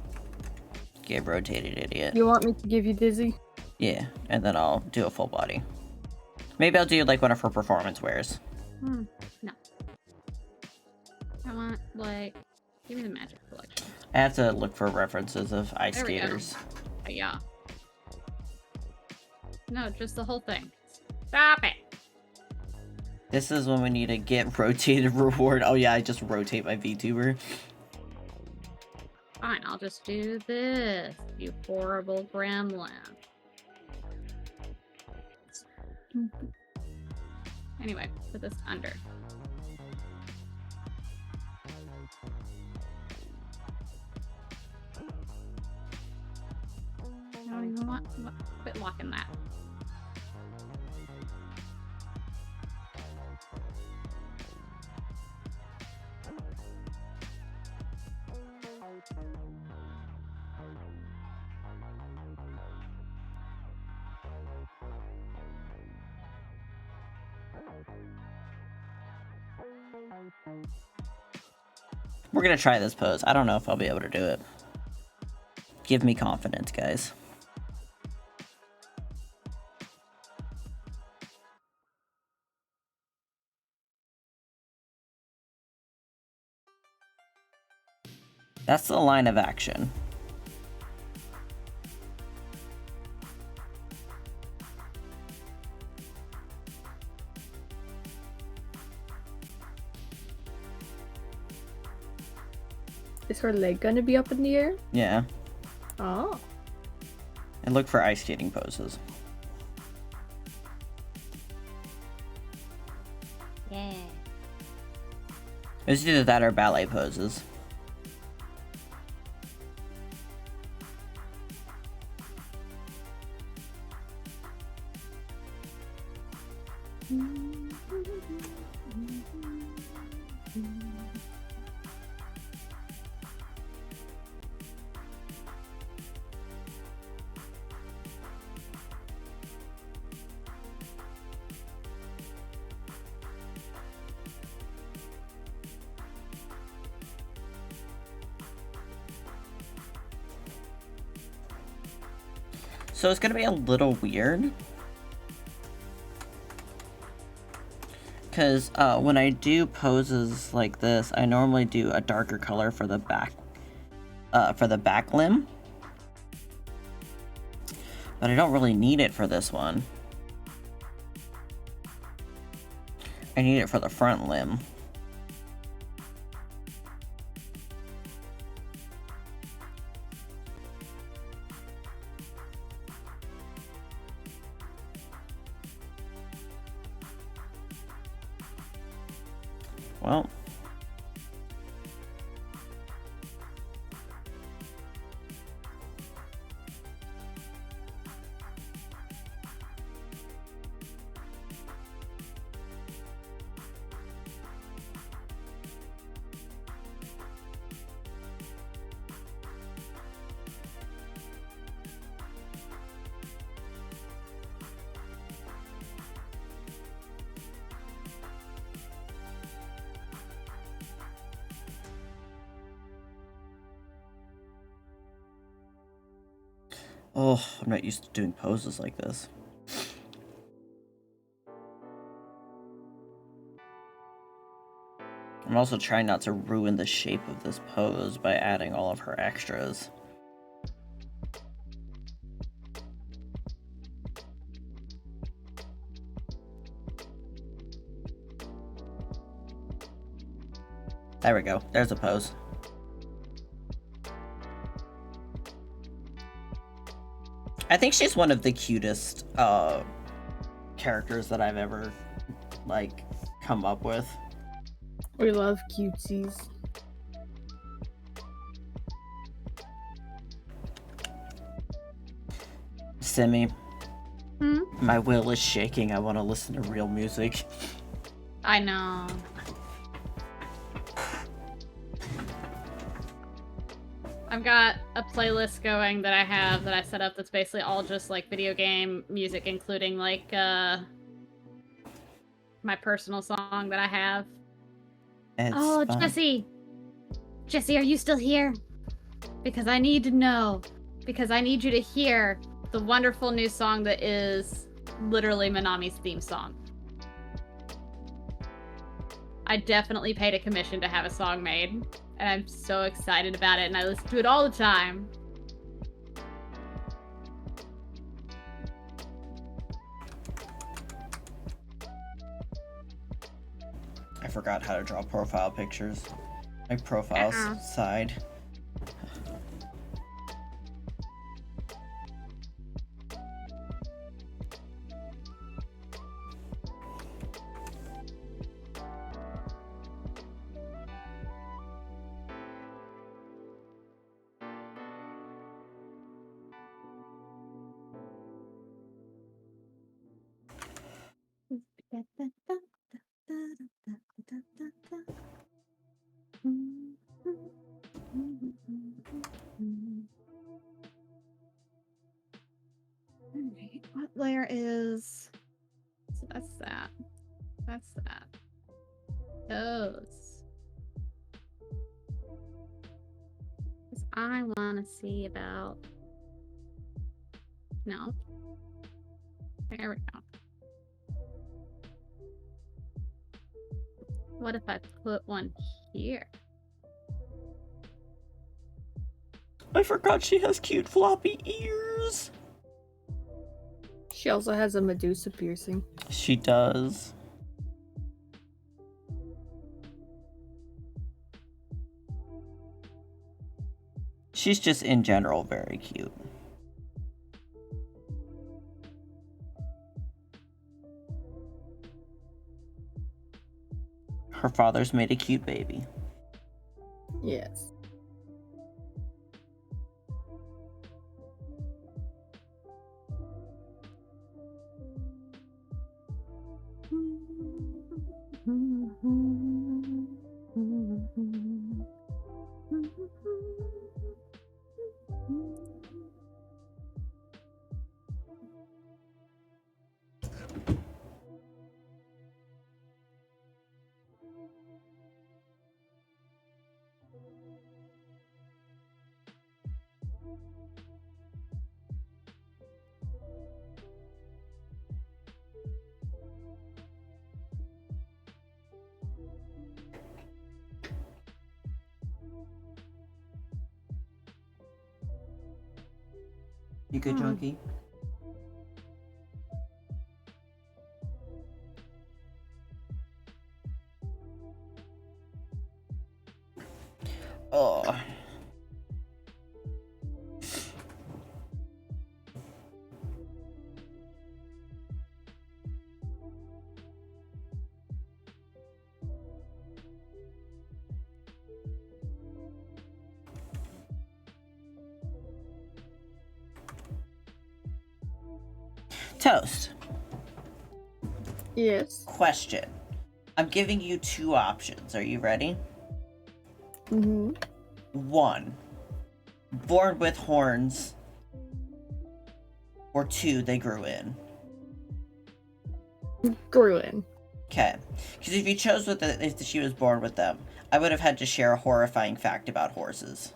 Get rotated, idiot. You want me to give you Dizzy? Yeah, and then I'll do a full body. Maybe I'll do like one of her performance wears. No. I want, like, give me the magic collection. I have to look for references of ice There we go. skaters. Yeah. No, just the whole thing. Stop it! This is when we need to get rotated reward. Oh yeah, I just rotate my VTuber. Fine, I'll just do this, you horrible gremlin. Anyway, put this under. I don't even want. Quit locking that. We're gonna try this pose. I don't know if I'll be able to do it. Give me confidence, guys. That's the line of action. Is her leg gonna be up in the air? Yeah. Oh. And look for ice skating poses. Yeah. It's either that or ballet poses. So it's gonna be a little weird. Because when I do poses like this, I normally do a darker color for the back limb. But I don't really need it for this one. I need it for the front limb. Well, oh, I'm not used to doing poses like this. I'm also trying not to ruin the shape of this pose by adding all of her extras. There we go. There's a pose. I think she's one of the cutest characters that I've ever like come up with. We love cutesies. Simi, Hmm? my will is shaking. I want to listen to real music. I know. I've got a playlist going that I set up that's basically all just like video game music, including like my personal song that I have. It's Oh, fun. Jesse! Jesse, are you still here? Because I need to know. Because I need you to hear the wonderful new song that is literally Manami's theme song. I definitely paid a commission to have a song made, and I'm so excited about it, and I listen to it all the time. I forgot how to draw profile pictures. My profile side. Alright, what layer is... So that's that. That's that. Those. Because I want to see about... No. There we go. What if I put one here? I forgot she has cute floppy ears. She also has a Medusa piercing. She does. She's just in general very cute. Her father's made a cute baby. Yes. You good, Junkie? Oh. Toast. Yes. Question. I'm giving you two options. Are you ready? Mm-hmm. 1. Born with horns. Or 2, they grew in. Grew in. Okay. Because if you chose with if she was born with them, I would have had to share a horrifying fact about horses.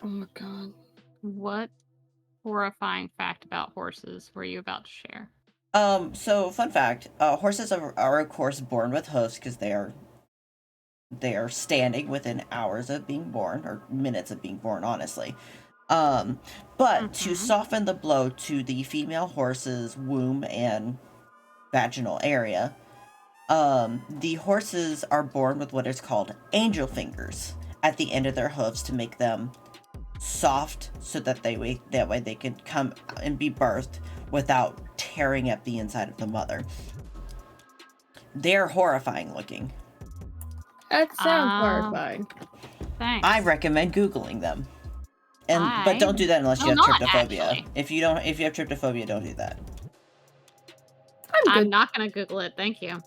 Oh my god. What horrifying fact about horses were you about to share? So fun fact, horses are of course born with hoofs because they are standing within hours of being born, or minutes of being born, honestly. But to soften the blow to the female horse's womb and vaginal area, the horses are born with what is called angel fingers at the end of their hooves to make them soft, so that that way they can come and be birthed without tearing up the inside of the mother. They're horrifying looking. That sounds horrifying. Thanks. I recommend Googling them. But don't do that unless you have tryptophobia. Actually. If you have tryptophobia, don't do that. I'm good. I'm not gonna Google it, thank you.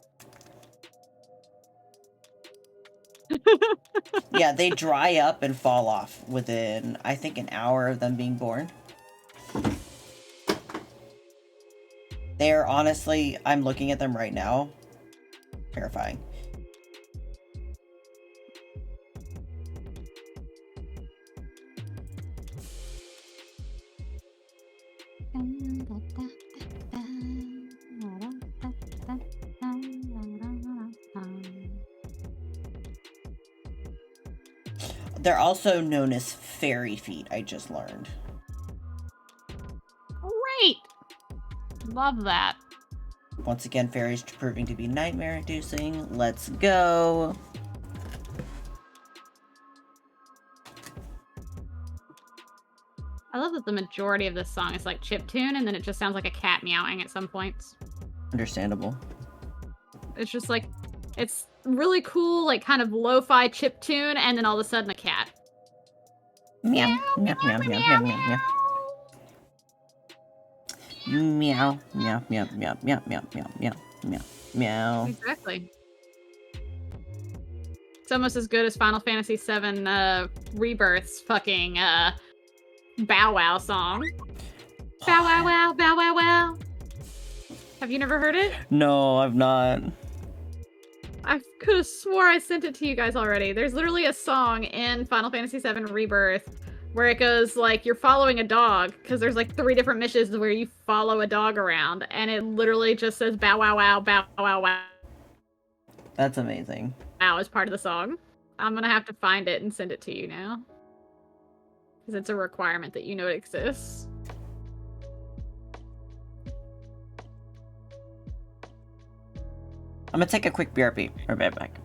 Yeah, they dry up and fall off within, I think, an hour of them being born. They're honestly, I'm looking at them right now. Terrifying. They're also known as fairy feet, I just learned. Great! Love that. Once again, fairies proving to be nightmare-inducing. Let's go. I love that the majority of this song is like chiptune, and then it just sounds like a cat meowing at some points. Understandable. It's just like, it's really cool, like kind of lo-fi chiptune, and then all of a sudden a cat. Meow, meow, meow, meow, meow, meow, meow. Meow, meow, meow, meow, meow, meow, meow, meow, meow, meow. Exactly. It's almost as good as Final Fantasy VII Rebirth's fucking Bow Wow song. Bow wow wow, bow wow wow. Have you never heard it? No, I've not. I could have swore I sent it to you guys already. There's literally a song in Final Fantasy VII Rebirth where it goes like you're following a dog, because there's like 3 different missions where you follow a dog around, and it literally just says bow wow wow, bow wow wow. That's amazing. Wow as part of the song. I'm gonna have to find it and send it to you now, because it's a requirement that you know it exists. I'm gonna take a quick BRB. Right back.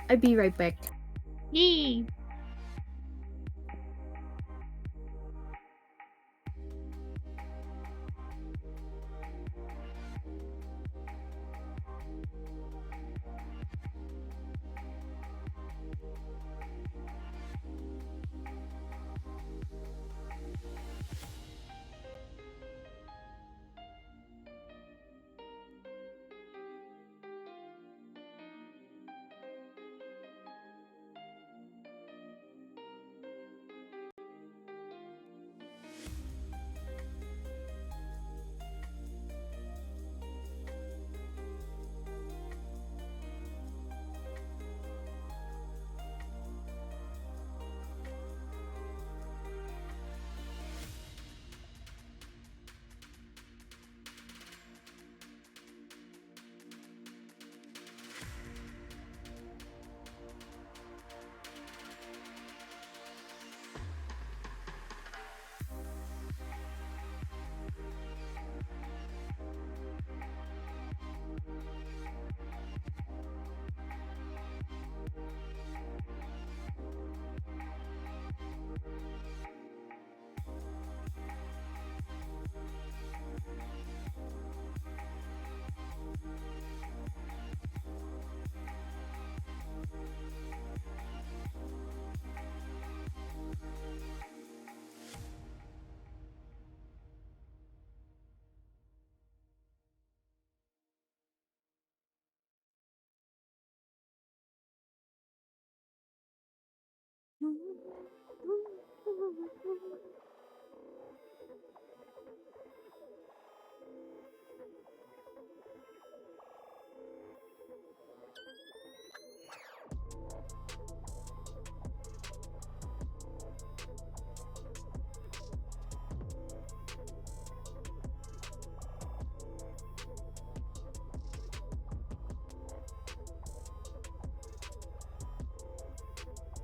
I'll be right back. Yee.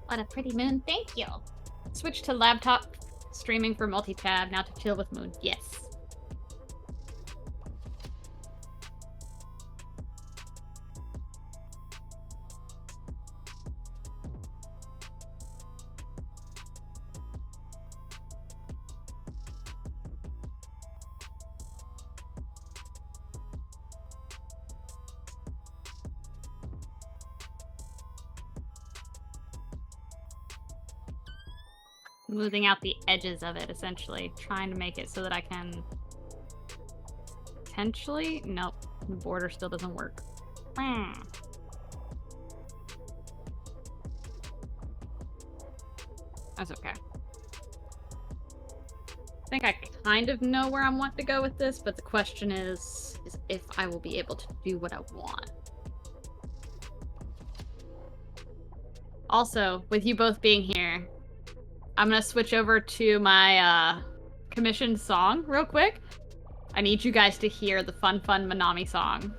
What a pretty moon. Thank you. Switch to laptop streaming for multi-tab. Now to chill with moon. Yes. Smoothing out the edges of it, essentially. Trying to make it so that I can... Potentially? Nope. The border still doesn't work. That's okay. I think I kind of know where I want to go with this, but the question is if I will be able to do what I want. Also, with you both being here, I'm gonna switch over to my commissioned song real quick. I need you guys to hear the Fun Fun Manami song.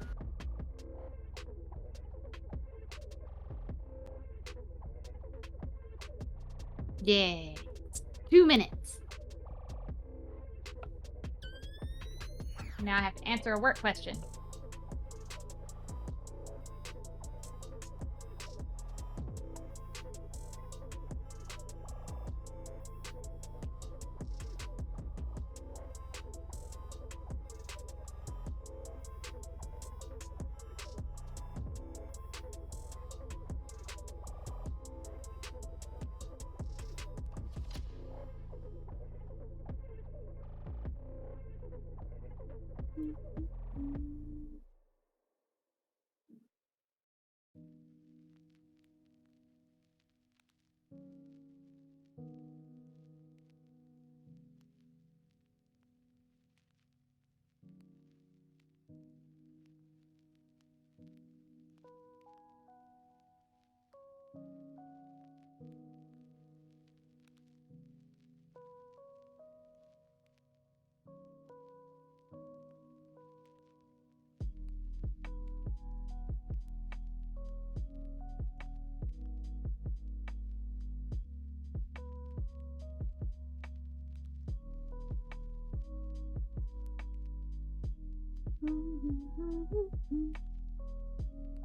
Yeah. 2 minutes. Now I have to answer a work question.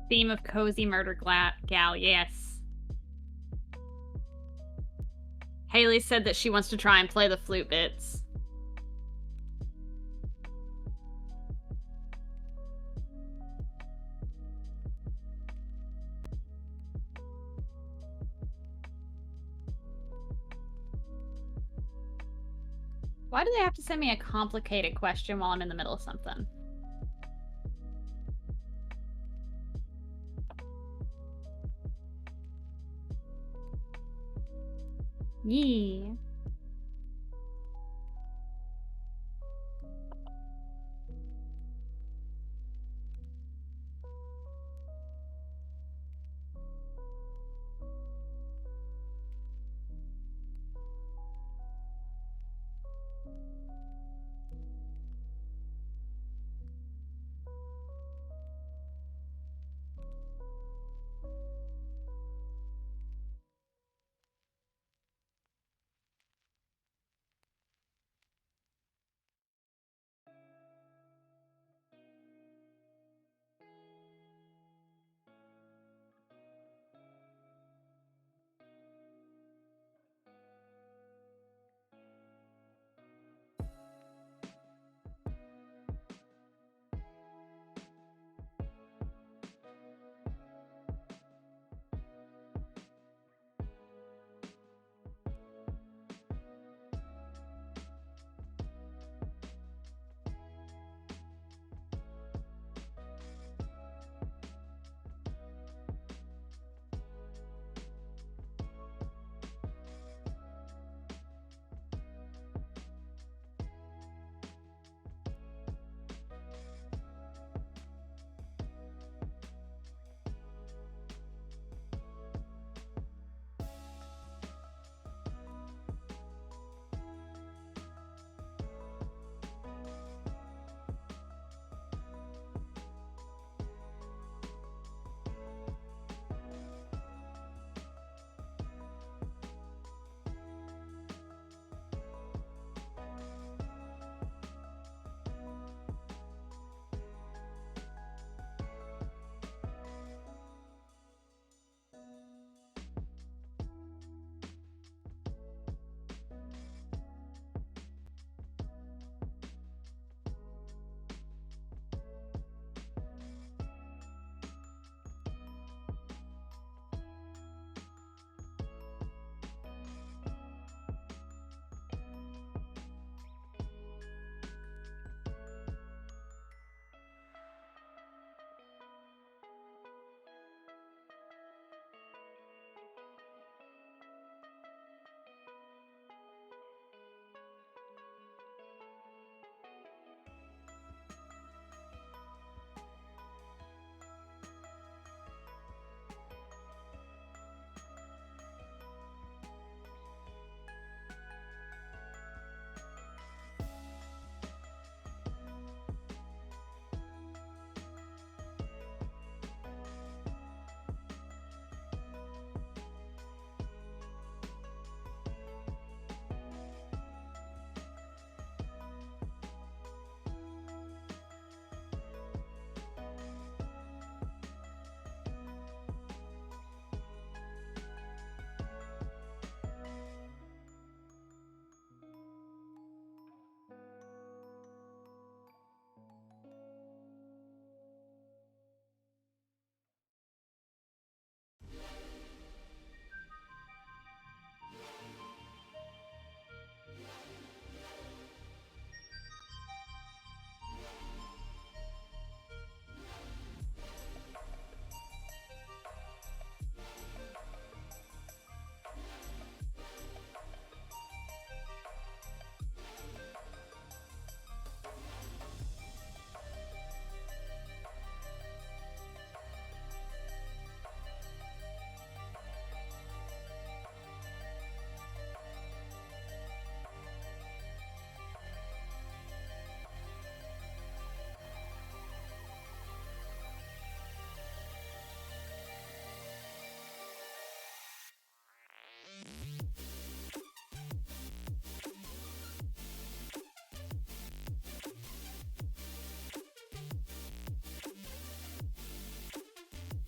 Theme of cozy murder gal, yes. Haley said that she wants to try and play the flute bits. Why do they have to send me a complicated question while I'm in the middle of something? Yeah.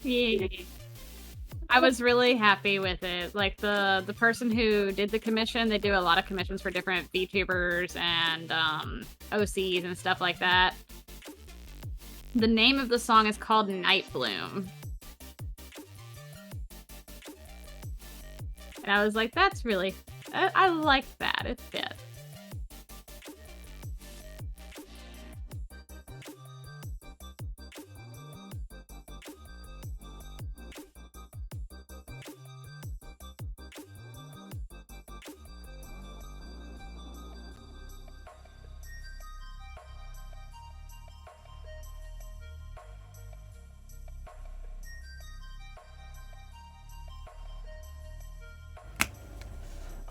Yeah. I was really happy with it. Like the person who did the commission, they do a lot of commissions for different VTubers and OCs and stuff like that. The name of the song is called Night Bloom. And I was like, that's really, I like that. It fit.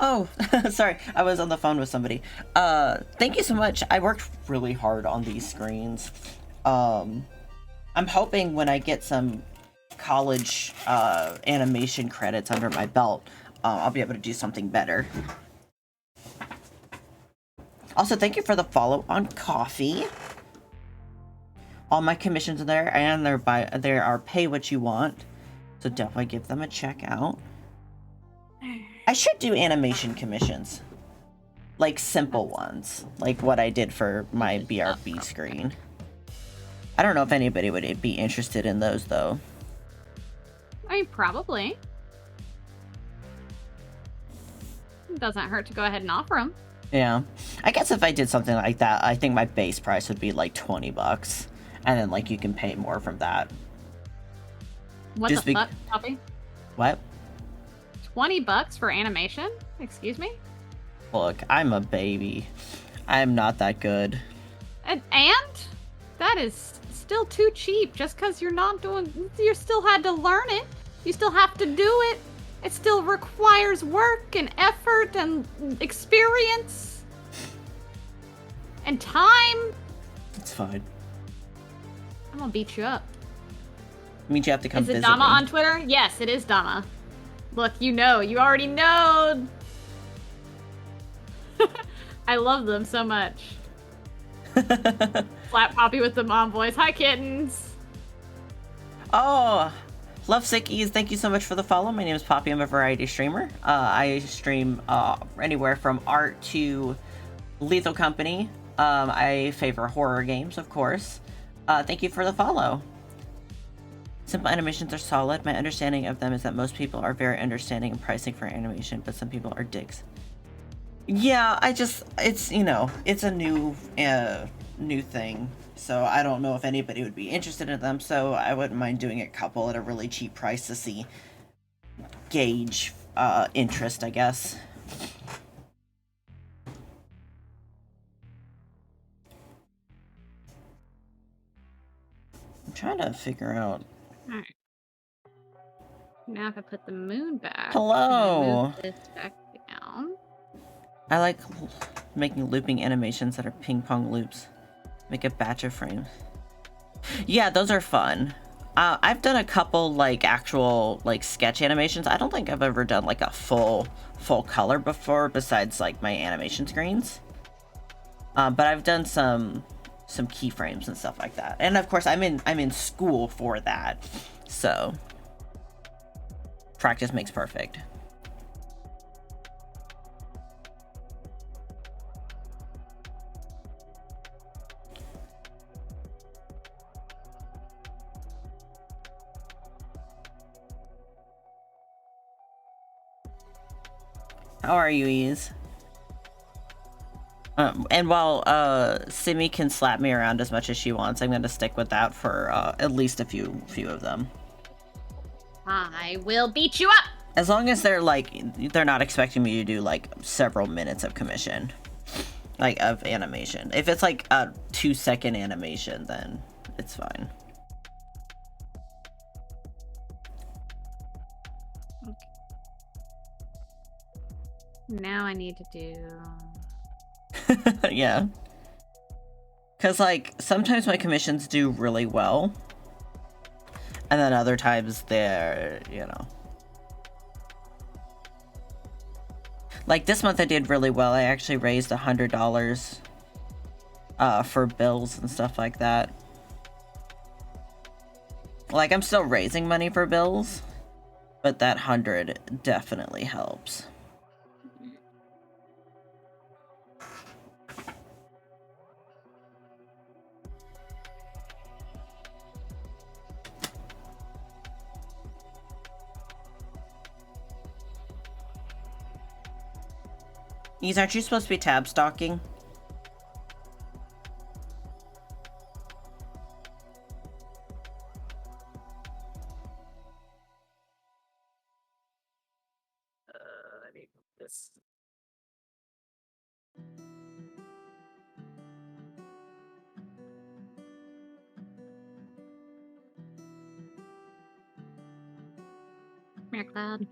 Oh, sorry, I was on the phone with somebody. Thank you so much. I worked really hard on these screens. I'm hoping when I get some college animation credits under my belt, I'll be able to do something better. Also, thank you for the follow on Coffee. All my commissions are there, and there are pay what you want. So definitely give them a check out. I should do animation commissions. Like simple ones. Like what I did for my BRB screen. I don't know if anybody would be interested in those though. I mean, probably. It doesn't hurt to go ahead and offer them. Yeah. I guess if I did something like that, I think my base price would be like $20. And then like you can pay more from that. What the fuck, Poppy? What? $20 for animation? Excuse me? Look, I'm a baby. I'm not that good. And that is still too cheap just because you're not doing... You still had to learn it. You still have to do it. It still requires work and effort and experience. And time. It's fine. I'm gonna beat you up. Means you have to come visit me. Is it Dama on Twitter? Yes, it is Dama. Look, you already know. I love them so much. Slap Poppy with the mom voice. Hi, kittens. Oh, love sickies. Thank you so much for the follow. My name is Poppy. I'm a variety streamer. I stream anywhere from art to Lethal Company. I favor horror games, of course. Thank you for the follow. Simple animations are solid. My understanding of them is that most people are very understanding in pricing for animation, but some people are dicks. Yeah, it's, you know, it's a new thing. So I don't know if anybody would be interested in them, so I wouldn't mind doing a couple at a really cheap price to gauge interest, I guess. I'm trying to figure out. Alright. Now if I put the moon back. Hello! Move this back down. I like making looping animations that are ping pong loops. Make a batch of frames. Yeah, those are fun. I've done a couple like actual like sketch animations. I don't think I've ever done like a full color before besides like my animation screens. But I've done some keyframes and stuff like that. And of course I'm in school for that. So practice makes perfect. How are you, Ease? And while Simi can slap me around as much as she wants, I'm going to stick with that for at least a few of them. I will beat you up! As long as they're not expecting me to do like several minutes of commission, like of animation. If it's like a 2-second animation, then it's fine. Okay. Now I need to do... Yeah. Because, like, sometimes my commissions do really well. And then other times they're, you know. Like, this month I did really well. I actually raised $100 for bills and stuff like that. Like, I'm still raising money for bills, but that 100 definitely helps. These aren't you supposed to be tab stocking? I need this. Come here, Cloud.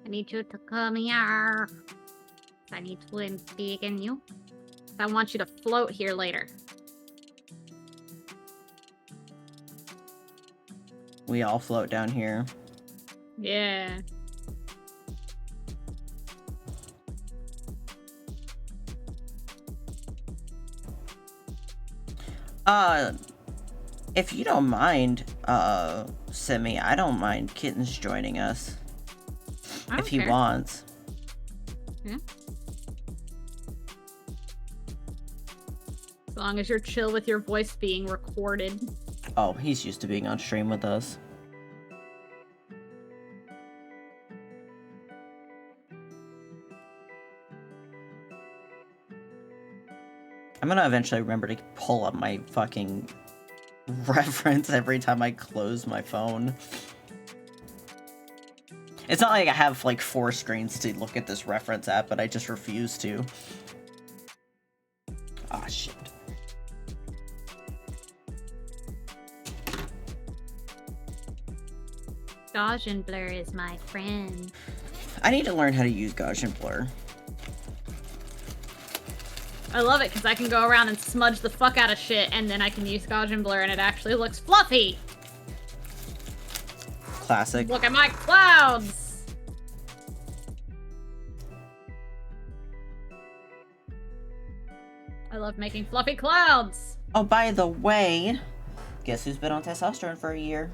I need you to come here. I need to in you. I want you to float here later. We all float down here. Yeah. If you don't mind, Simi, I don't mind Kittens joining us. If he wants. Yeah. As long as you're chill with your voice being recorded. Oh, he's used to being on stream with us. I'm gonna eventually remember to pull up my fucking reference every time I close my phone. It's not like I have like 4 screens to look at this reference app, but I just refuse to. Ah, shit. Gaussian blur is my friend. I need to learn how to use Gaussian blur. I love it because I can go around and smudge the fuck out of shit, and then I can use Gaussian blur, and it actually looks fluffy. Classic. Look at my clouds. I love making fluffy clouds. Oh, by the way, guess who's been on testosterone for a year?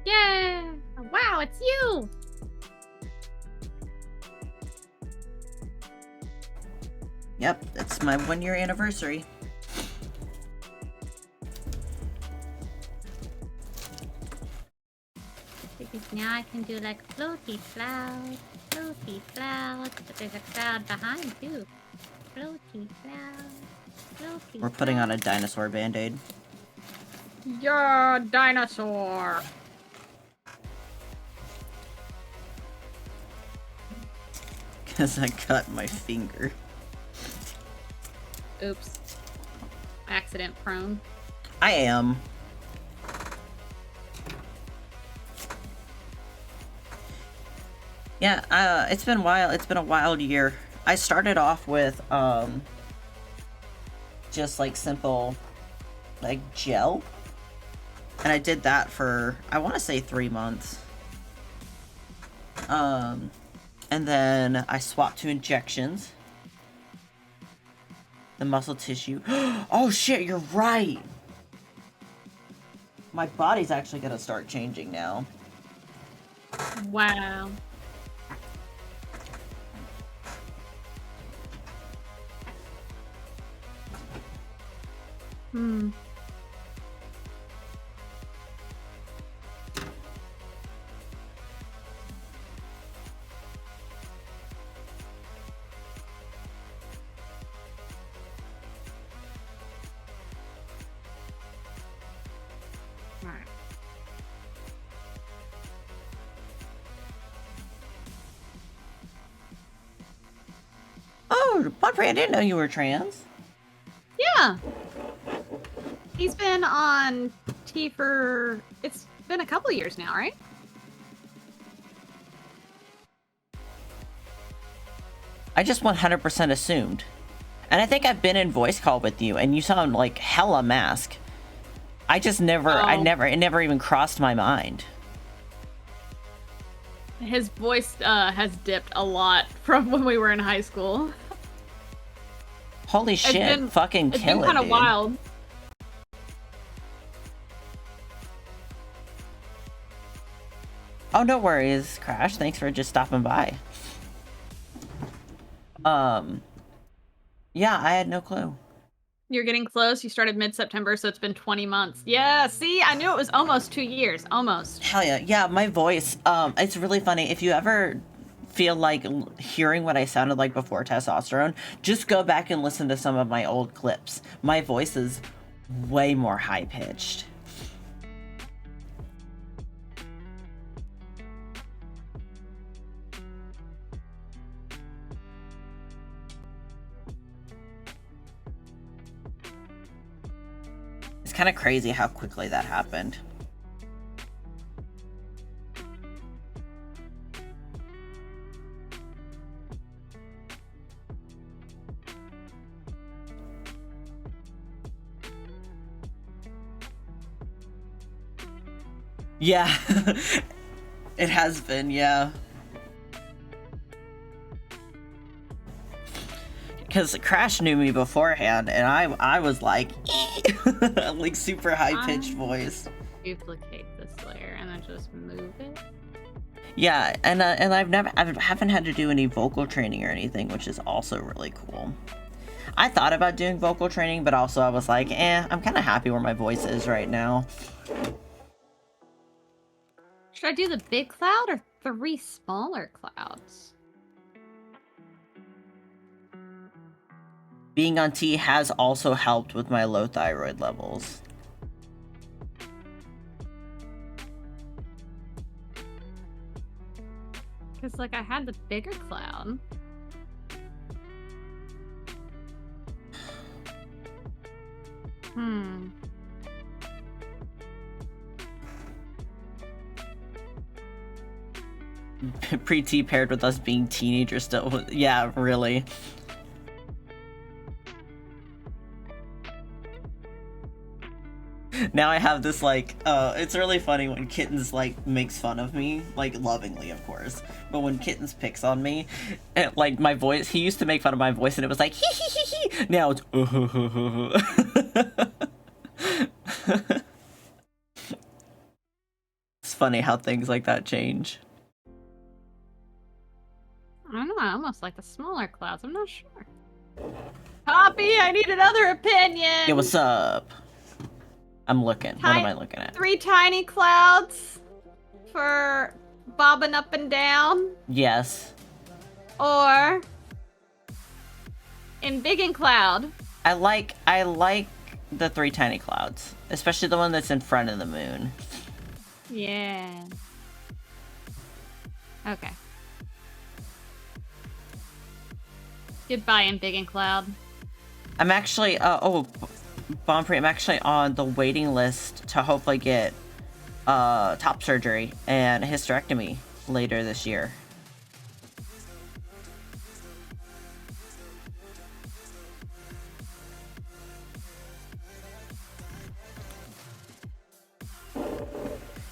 Yeah! Wow, it's you! Yep, it's my 1-year anniversary. Because now I can do like floaty cloud, but there's a cloud behind too. Floaty cloud, floaty. We're putting on a dinosaur band-aid. Yeah, dinosaur! Because I cut my finger. Oops. Accident prone. I am. Yeah, it's been wild. It's been a wild year. I started off with, just like simple, like gel. And I did that for, I want to say 3 months. And then I swapped to injections. The muscle tissue. Oh shit, you're right! My body's actually gonna start changing now. Wow. Hmm. Oh, Podfrey, I didn't know you were trans. Yeah. He's been on T for, it's been a couple years now, right? I just 100% assumed. And I think I've been in voice call with you, and you sound like hella mask. I just never, it never even crossed my mind. His voice has dipped a lot from when we were in high school. Holy shit, fucking kill it, It's been kind of dude. wild. Oh, no worries, Crash. Thanks for just stopping by. Yeah, I had no clue. You're getting close. You started mid-September, so it's been 20 months. Yeah, see? I knew it was almost 2 years. Almost. Hell yeah. Yeah, my voice, it's really funny. If you ever feel like hearing what I sounded like before testosterone, just go back and listen to some of my old clips. My voice is way more high-pitched. It's kind of crazy how quickly that happened. Yeah, it has been, yeah. Because Crash knew me beforehand, and I was like, like super high-pitched voice. Duplicate this layer and then just move it. Yeah, and I haven't had to do any vocal training or anything, which is also really cool. I thought about doing vocal training, but also I was like, I'm kind of happy where my voice is right now. Should I do the big cloud or 3 smaller clouds? Being on T has also helped with my low thyroid levels. Because, like, I had the bigger cloud. Pre-T paired with us being teenagers still. Yeah, really. Now I have this, like, it's really funny when Kittens, like, makes fun of me, like, lovingly, of course, but when Kittens picks on me, like, my voice, he used to make fun of my voice, and it was like, hee hee hee hee, now it's, It's funny how things like that change. I don't know, I almost like the smaller clouds, I'm not sure. Poppy, I need another opinion! Yo, what's up? I'm looking. What am I looking at? 3 tiny clouds for bobbing up and down. Yes. Or in big and cloud. I like the 3 tiny clouds, especially the one that's in front of the moon. Yeah. Okay. Goodbye in big and cloud. I'm actually, Bonfrey, I'm actually on the waiting list to hopefully get top surgery and a hysterectomy later this year.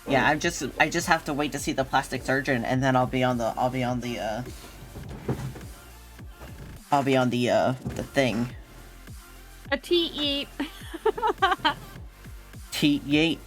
Yeah, I just have to wait to see the plastic surgeon, and then I'll be on the thing. A T-eat. T-yeet.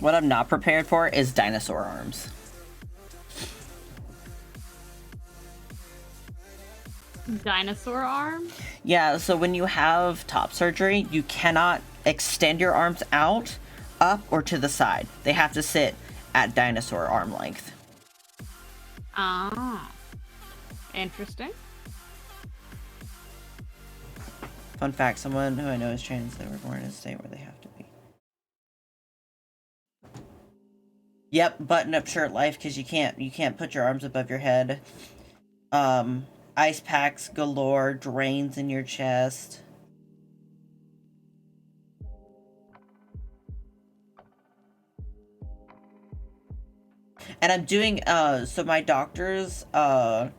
What I'm not prepared for is dinosaur arms. Dinosaur arm? Yeah, so when you have top surgery, you cannot extend your arms out, up, or to the side. They have to sit at dinosaur arm length. Ah. Interesting. Fun fact, someone who I know is trans, they were born in a state where they have to be. Yep, button-up shirt life, because you can't put your arms above your head. Ice packs galore, drains in your chest. And I'm doing, so my doctors, I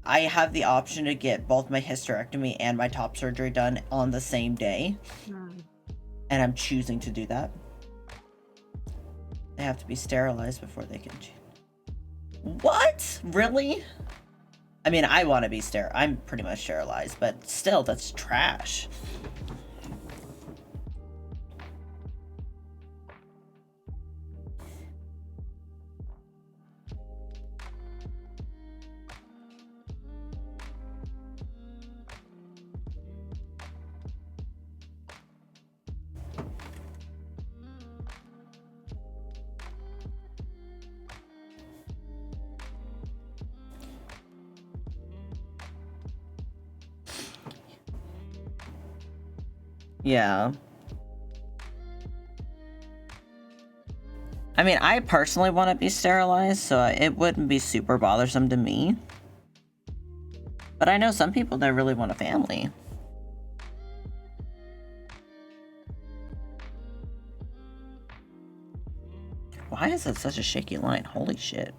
have the option to get both my hysterectomy and my top surgery done on the same day. And I'm choosing to do that. They have to be sterilized before they can. What? Really? I mean, I want to be I'm pretty much sterilized, but still, that's trash. Yeah. I mean, I personally want to be sterilized, so it wouldn't be super bothersome to me. But I know some people that really want a family. Why is it such a shaky line? Holy shit.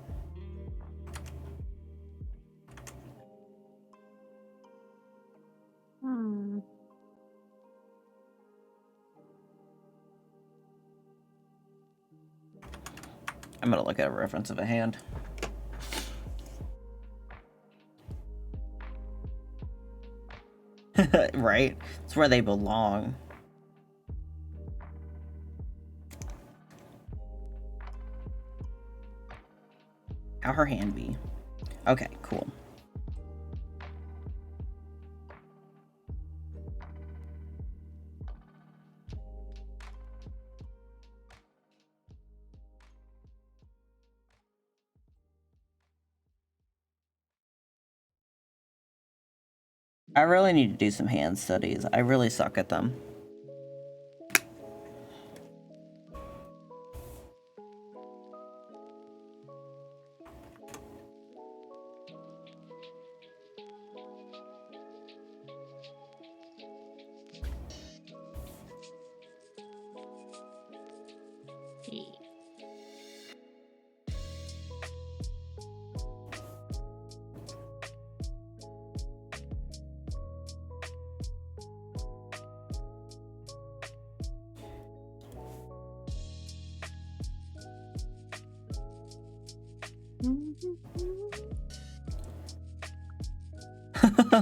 I'm gonna look at a reference of a hand. Right? It's where they belong. How her hand be? Okay, cool. I really need to do some hand studies. I really suck at them.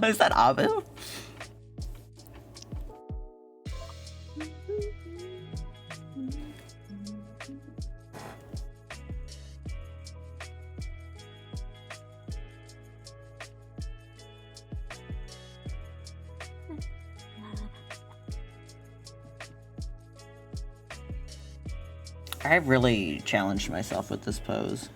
Is that Abu? I really challenged myself with this pose.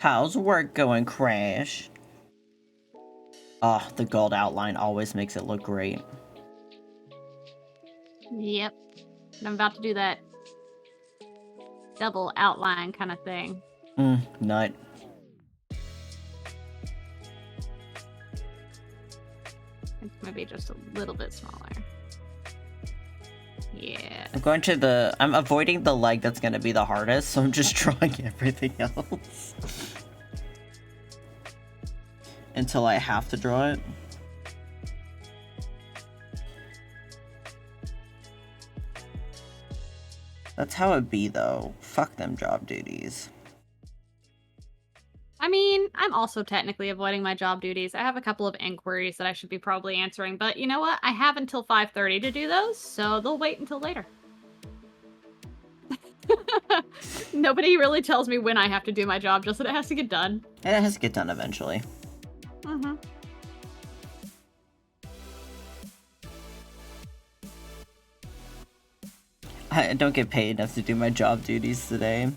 How's work going, Crash? Oh, the gold outline always makes it look great. Yep. I'm about to do that double outline kind of thing. Nut. It's maybe just a little bit smaller. Yeah. I'm avoiding the leg that's gonna be the hardest, so I'm just drawing everything else. Until I have to draw it. That's how it be, though. Fuck them job duties. I mean, I'm also technically avoiding my job duties. I have a couple of inquiries that I should be probably answering, but you know what? I have until 5:30 to do those, so they'll wait until later. Nobody really tells me when I have to do my job, just that it has to get done. And it has to get done eventually. Mm-hmm. I don't get paid enough to do my job duties today.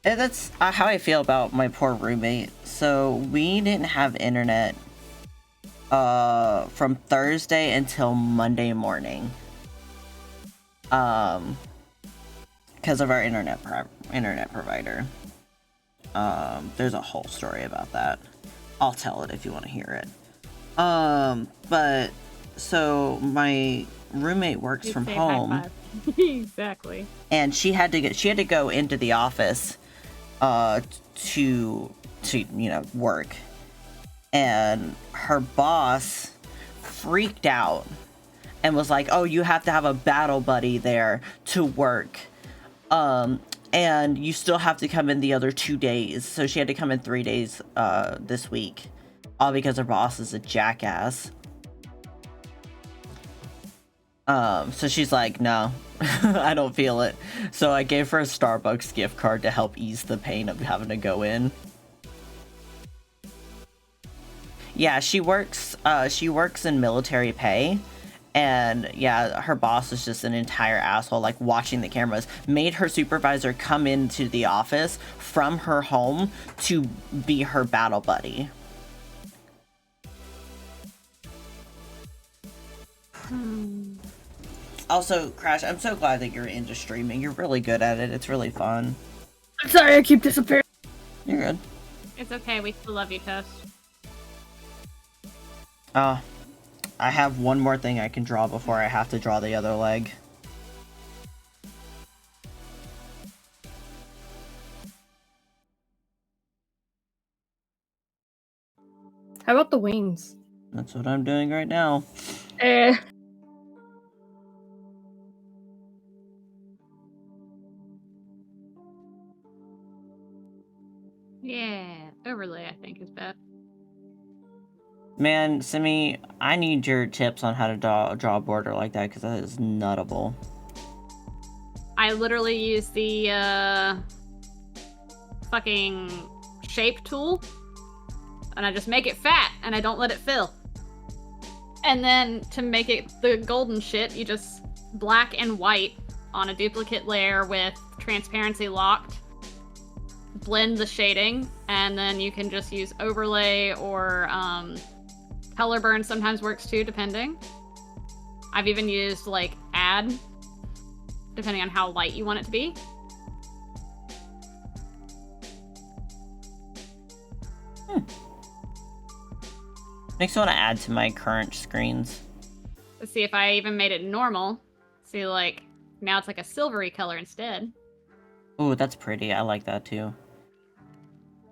And that's how I feel about my poor roommate. So we didn't have internet from Thursday until Monday morning. Because of our internet provider. There's a whole story about that. I'll tell it if you want to hear it. But so my roommate works from home. Exactly. And she had to go into the office to work. And her boss freaked out and was like, "Oh, you have to have a battle buddy there to work. And you still have to come in the other 2 days." So she had to come in 3 days this week. All because her boss is a jackass. So she's like, "No, I don't feel it." So I gave her a Starbucks gift card to help ease the pain of having to go in. Yeah, she works in military pay. And yeah, her boss is just an entire asshole, like watching the cameras. Made her supervisor come into the office from her home to be her battle buddy. Also, Crash, I'm so glad that you're into streaming. You're really good at it. It's really fun. I'm sorry, I keep disappearing. You're good. It's okay. We still love you, Toast. I have one more thing I can draw before I have to draw the other leg. How about the wings? That's what I'm doing right now. Yeah, overlay I think is best. Man, Simi, I need your tips on how to draw a border like that, because that is nuttable. I literally use the fucking shape tool, and I just make it fat, and I don't let it fill. And then to make it the golden shit, you just black and white on a duplicate layer with transparency locked. Blend the shading, and then you can just use overlay or color burn sometimes works too, depending. I've even used like add, depending on how light you want it to be. Makes me want to add to my current screens. Let's see if I even made it normal. See, like, now it's like a silvery color instead. Ooh, that's pretty. I like that too.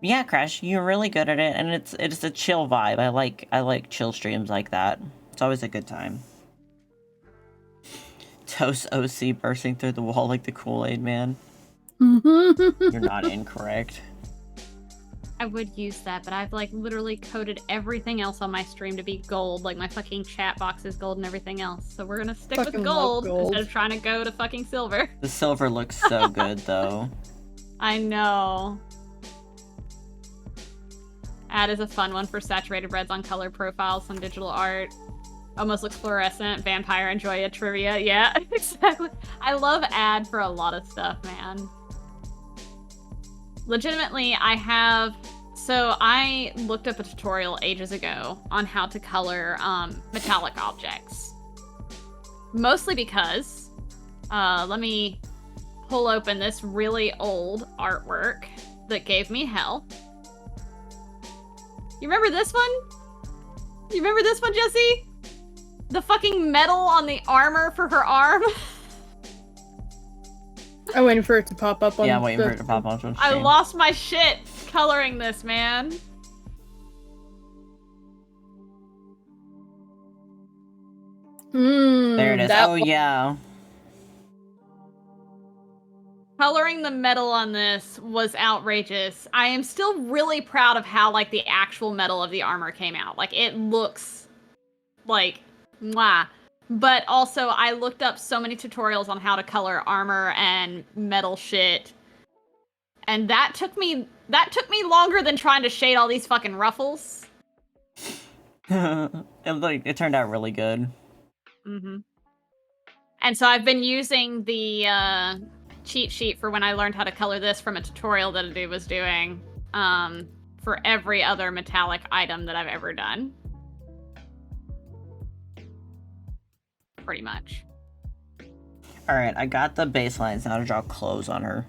Yeah, Crash, you're really good at it, and it's a chill vibe. I like chill streams like that. It's always a good time. Toast OC bursting through the wall like the Kool-Aid man. You're not incorrect. I would use that, but I've like literally coded everything else on my stream to be gold. Like my fucking chat box is gold and everything else. So we're gonna stick with gold instead of trying to go to fucking silver. The silver looks so good though. I know. Add is a fun one for saturated reds on color profiles, some digital art. Almost looks fluorescent. Vampire enjoy a trivia. Yeah, exactly. I love add for a lot of stuff, man. Legitimately, so I looked up a tutorial ages ago on how to color metallic objects. Mostly because, let me pull open this really old artwork that gave me hell. You remember this one? You remember this one, Jesse? The fucking metal on the armor for her arm? I'm waiting for it to pop up on Yeah, I'm waiting for it to pop up on I lost my shit coloring this, man. There it is. Oh, yeah. Coloring the metal on this was outrageous. I am still really proud of how, like, the actual metal of the armor came out. Like, it looks like, mwah. But also, I looked up so many tutorials on how to color armor and metal shit. And that took me longer than trying to shade all these fucking ruffles. It turned out really good. Mm-hmm. And so I've been using the cheat sheet for when I learned how to color this from a tutorial that a dude was doing for every other metallic item that I've ever done. Pretty much. Alright, I got the baselines. Now to draw clothes on her.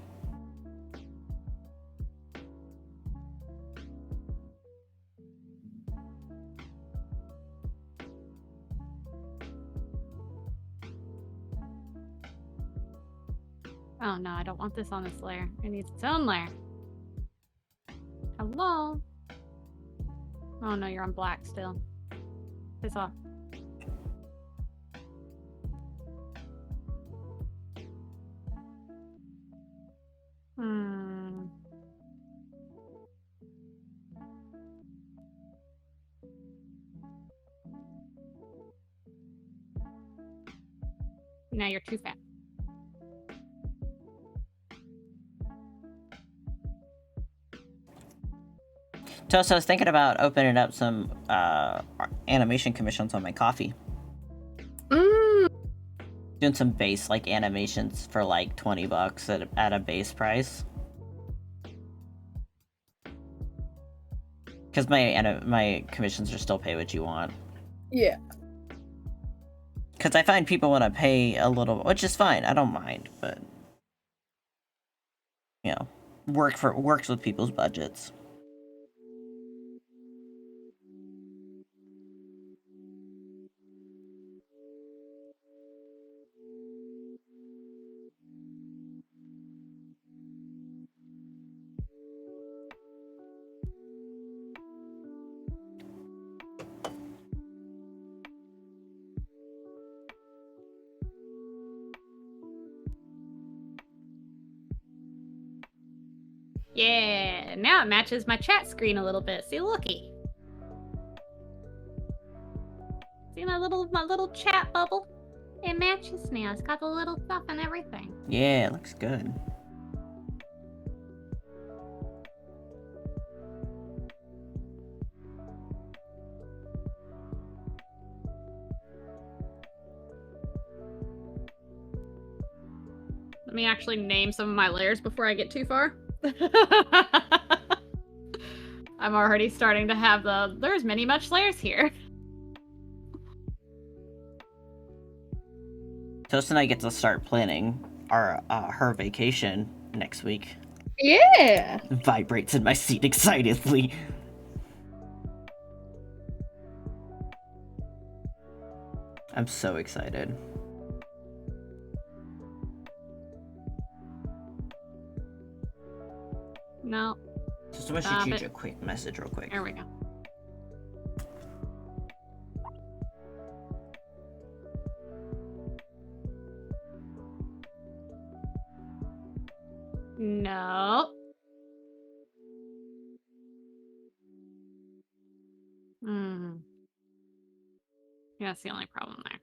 Oh no, I don't want this on this layer. It needs its own layer. Hello? Oh no, you're on black still. Piss off. Now you're too fat. Toast, I was thinking about opening up some animation commissions on my coffee. Doing some base like animations for like $20 at a base price. Because my commissions are still pay what you want. Yeah. Because I find people want to pay a little, which is fine. I don't mind, but you know, works with people's budgets. Yeah, now it matches my chat screen a little bit. See, looky. See my little chat bubble? It matches now. It's got the little stuff and everything. Yeah, it looks good. Let me actually name some of my layers before I get too far. I'm already starting to have there's many much layers here. Toast and I get to start planning our her vacation next week. Yeah. Vibrates in my seat excitedly. I'm so excited. No. Just want to shoot you a quick message real quick. There we go. No. Yeah, that's the only problem there.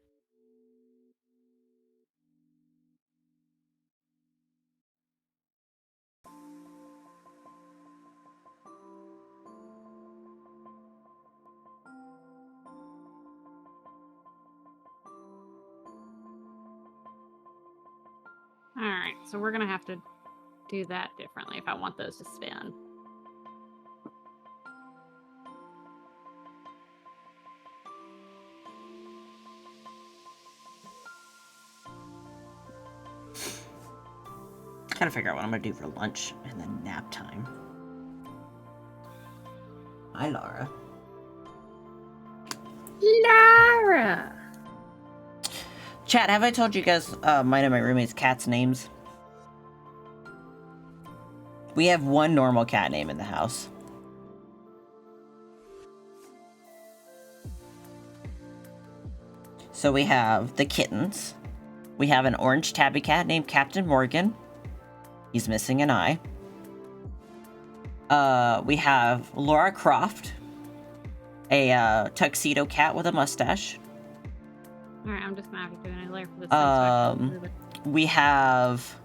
Alright, so we're gonna have to do that differently if I want those to spin. Gotta figure out what I'm gonna do for lunch and then nap time. Hi, Laura. Lara! Chat, have I told you guys mine and my roommate's cats' names? We have one normal cat name in the house. So we have the kittens. We have an orange tabby cat named Captain Morgan. He's missing an eye. We have Laura Croft, a tuxedo cat with a mustache. Alright, I'm just gonna have to do a layer for this. We have,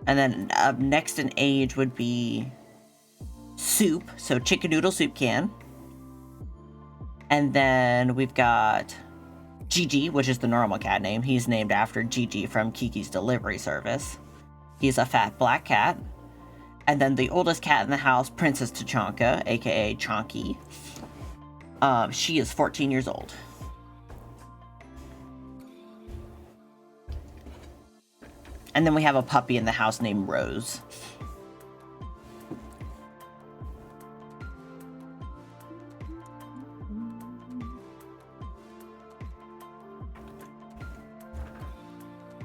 and then up next in age would be Soup, so chicken noodle soup can. And then we've got Gigi, which is the normal cat name. He's named after Gigi from Kiki's Delivery Service. He's a fat black cat. And then the oldest cat in the house, Princess Tachanka, aka Chonky. She is 14 years old. And then we have a puppy in the house named Rose.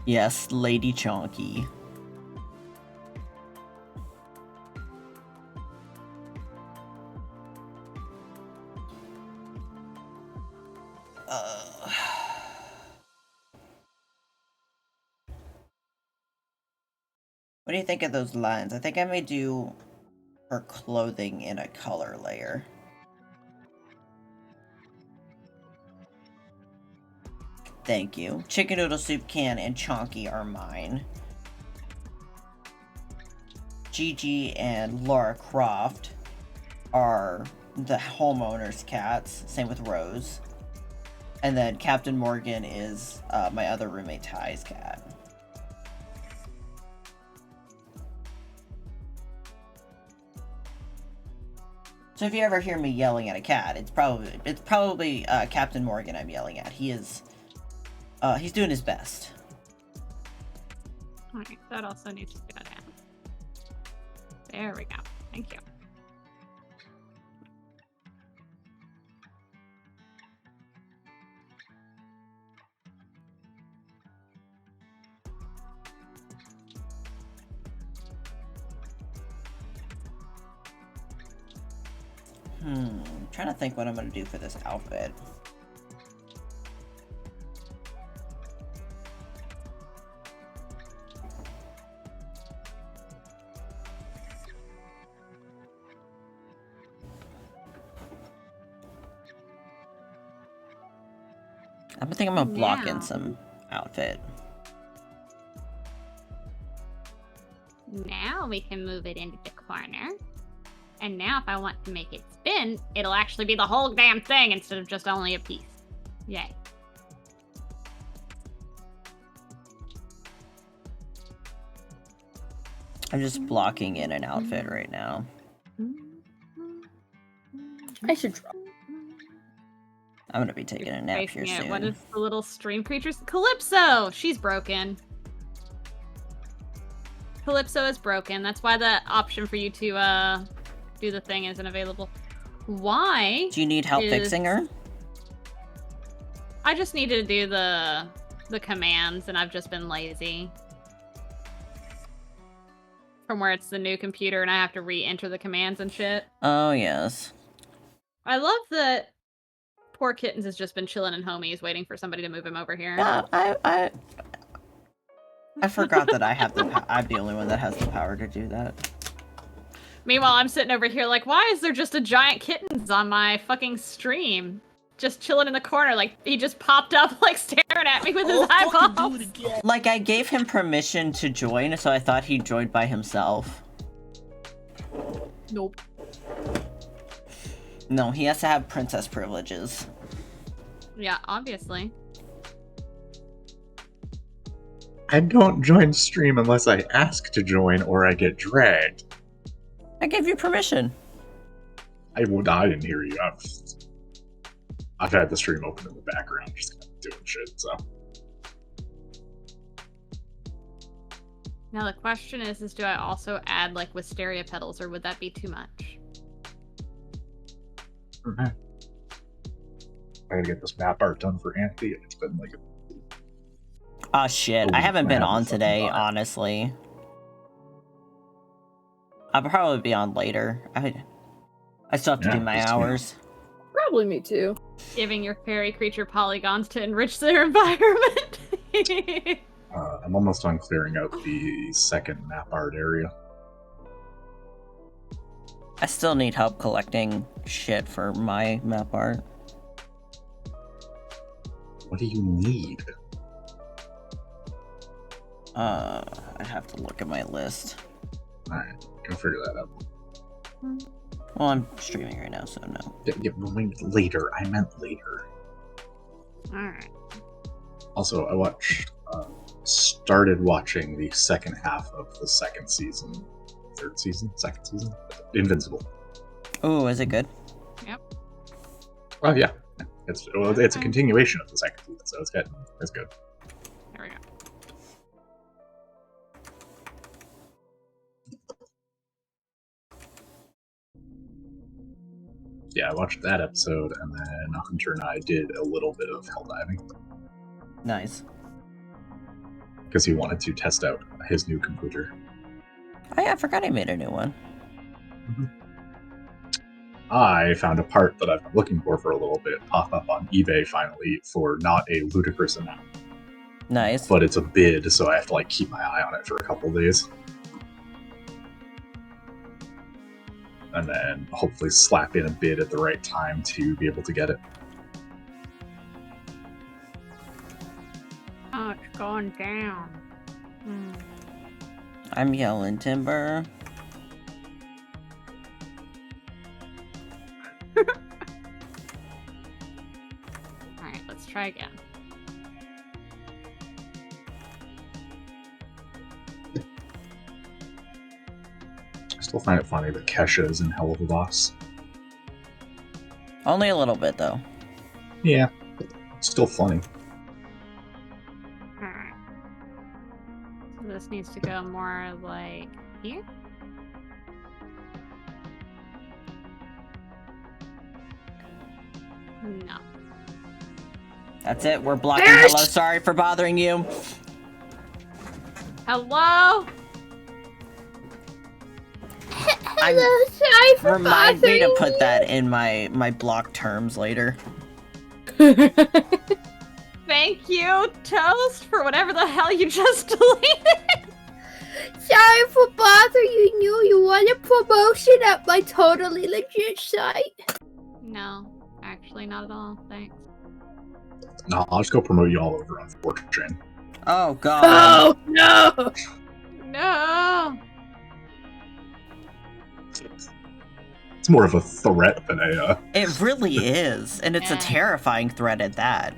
Yes, Lady Chonky. What do you think of those lines? I think I may do her clothing in a color layer. Thank you. Chicken Noodle Soup Can and Chonky are mine. Gigi and Laura Croft are the homeowner's cats. Same with Rose. And then Captain Morgan is my other roommate Ty's cat. So if you ever hear me yelling at a cat, it's probably Captain Morgan I'm yelling at. He's doing his best. Alright, that also needs to go down. There we go. Thank you. I'm trying to think what I'm gonna do for this outfit. I think I'm gonna block in some outfit. Now we can move it into the corner. And now if I want to make it spin, it'll actually be the whole damn thing instead of just only a piece. Yay. I'm just blocking in an outfit right now. I should draw. I'm gonna be taking a nap here soon. What is the little stream creatures? Calypso! She's broken. Calypso is broken. That's why the option for you to do the thing isn't available. Why? Do you need help fixing her? I just need to do the commands, and I've just been lazy. From where it's the new computer, and I have to re-enter the commands and shit. Oh, yes. I love that poor Kittens has just been chilling in homies, waiting for somebody to move him over here. Yeah, I forgot that I'm the only one that has the power to do that. Meanwhile, I'm sitting over here like, why is there just a giant Kittens on my fucking stream? Just chilling in the corner, like, he just popped up, like, staring at me with his eyeballs. Like, I gave him permission to join, so I thought he joined by himself. Nope. No, he has to have princess privileges. Yeah, obviously. I don't join stream unless I ask to join or I get dragged. I gave you permission. I didn't hear you. I've had the stream open in the background, just kind of doing shit, so. Now the question is do I also add, like, wisteria petals, or would that be too much? Okay. I gotta get this map art done for Anthony, and it's been like Oh shit, I haven't been on today, honestly. I'll probably be on later. I still have to do my hours. Probably me too. Giving your fairy creature polygons to enrich their environment. I'm almost done clearing out the second map art area. I still need help collecting shit for my map art. What do you need? I'd have to look at my list. Alright, go figure that out. Well, I'm streaming right now, so no. Yeah, later. I meant later. Alright. Also, I started watching the second half of the second season, second season, Invincible. Oh, is it good? Yep. Oh yeah, it's a continuation of the second season, so it's good. It's good. There we go. Yeah, I watched that episode, and then Hunter and I did a little bit of hell diving Nice. because he wanted to test out his new computer. Oh yeah, I forgot I made a new one. I found a part that I've been looking for a little bit pop up on eBay finally for not a ludicrous amount. Nice. But it's a bid, so I have to like keep my eye on it for a couple days. And then hopefully slap in a bid at the right time to be able to get it. Oh, it's going down. I'm yelling timber. Alright, let's try again. I still find it funny that Kesha is in Hell of a Boss. Only a little bit though. Yeah, it's still funny. Alright. So this needs to go more like here? No. That's it. We're blocking. Hello, sorry for bothering you. Hello? Hello, sorry for Remind me to bothering put that in my block terms later. Thank you, Toast, for whatever the hell you just deleted. Sorry for bothering you. You want a promotion at my totally legit site? No, actually not at all. Thanks. No, I'll just go promote you all over on 4chan. Oh god. Oh no! No. It's more of a threat than a. It really is, and it's a Yeah. terrifying threat at that.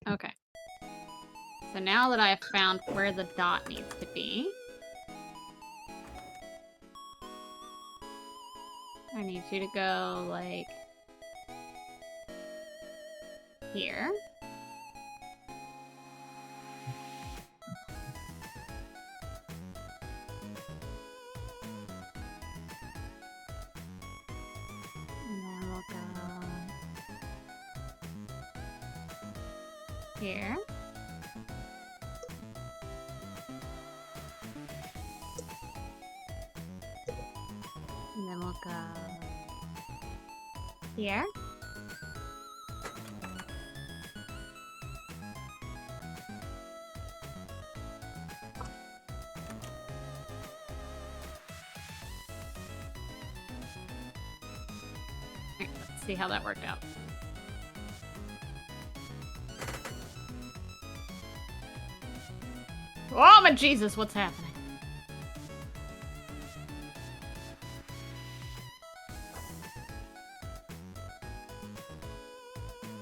Okay. So now that I have found where the dot needs to be, I need you to go, like, here. And then we'll go here. And then we'll go here. Alright, let's see how that worked out. Oh my Jesus, what's happening?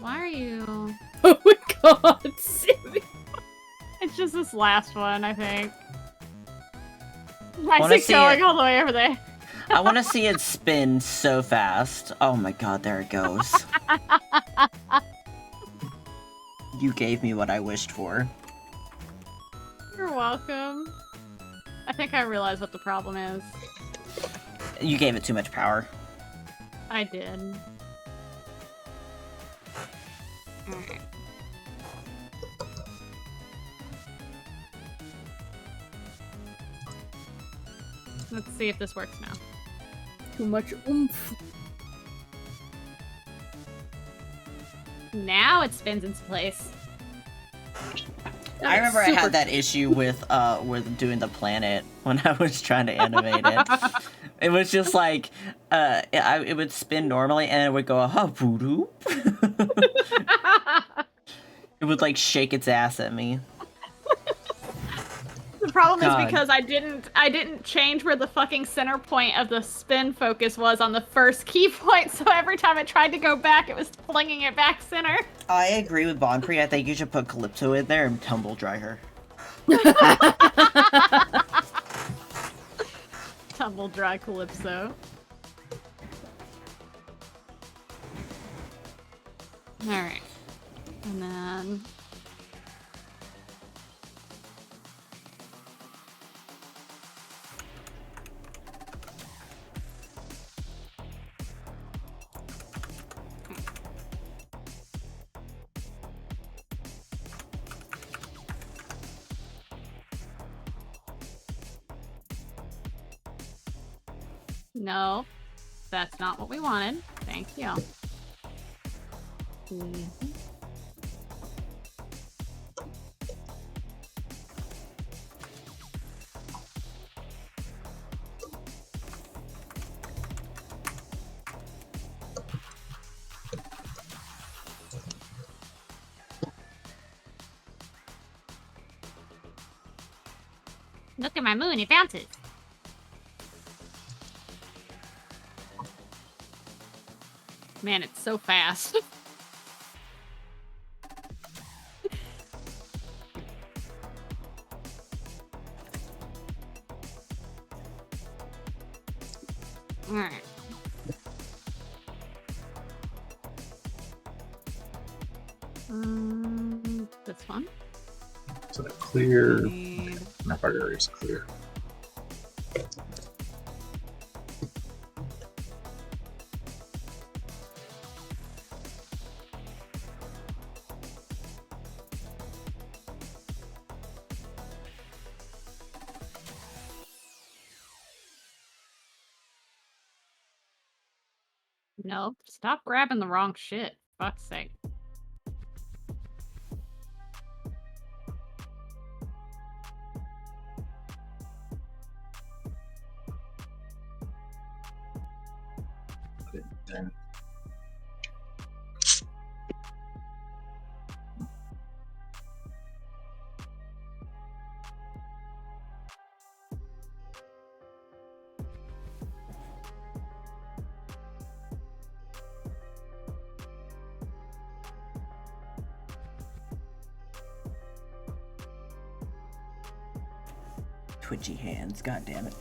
Why are you... Oh my god, Sammy. It's just this last one, I think. Wanna Why is see it going it? all the way over there? I want to see it spin so fast. Oh my god, there it goes. You gave me what I wished for. You're welcome. I think I realize what the problem is. You gave it too much power. I did. Alright. Let's see if this works now. Too much oomph. Now it spins into place. I remember I had that issue with doing the planet when I was trying to animate it. It was just like it would spin normally and it would go voodoo. It would like shake its ass at me. The problem God. is because I didn't change where the fucking center point of the spin focus was on the first key point, so every time I tried to go back, it was flinging it back center. I agree with Bonpree. I think you should put Calypso in there and tumble dry her. Tumble dry Calypso. Alright. And then... No, that's not what we wanted. Thank you. Look at my moon, it bounces. Man, it's so fast. Alright. This one. Is that clear? Need... Map area is clear. No, stop grabbing the wrong shit. Fuck's sake. Then Twitchy hands, god damn it.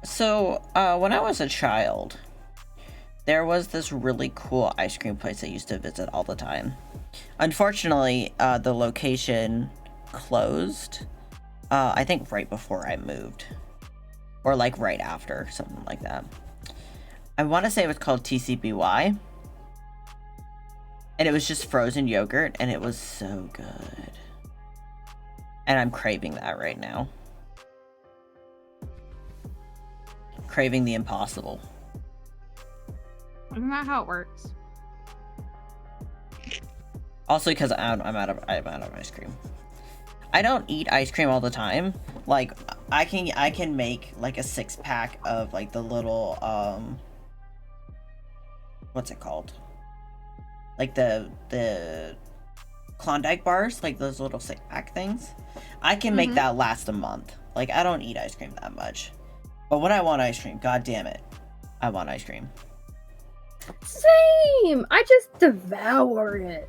So, when I was a child, there was this really cool ice cream place I used to visit all the time. Unfortunately, the location closed, I think right before I moved. Or like right after, something like that. I want to say it was called TCBY. And it was just frozen yogurt, and it was so good. And I'm craving that right now. Craving the impossible. Isn't that how it works? Also, because I'm out of ice cream. I don't eat ice cream all the time. Like, I can make like a 6-pack of like the little what's it called? Like the Klondike bars, like those little 6-pack things. I can make that last a month. Like, I don't eat ice cream that much. But when I want ice cream, god damn it, I want ice cream. Same. I just devour it.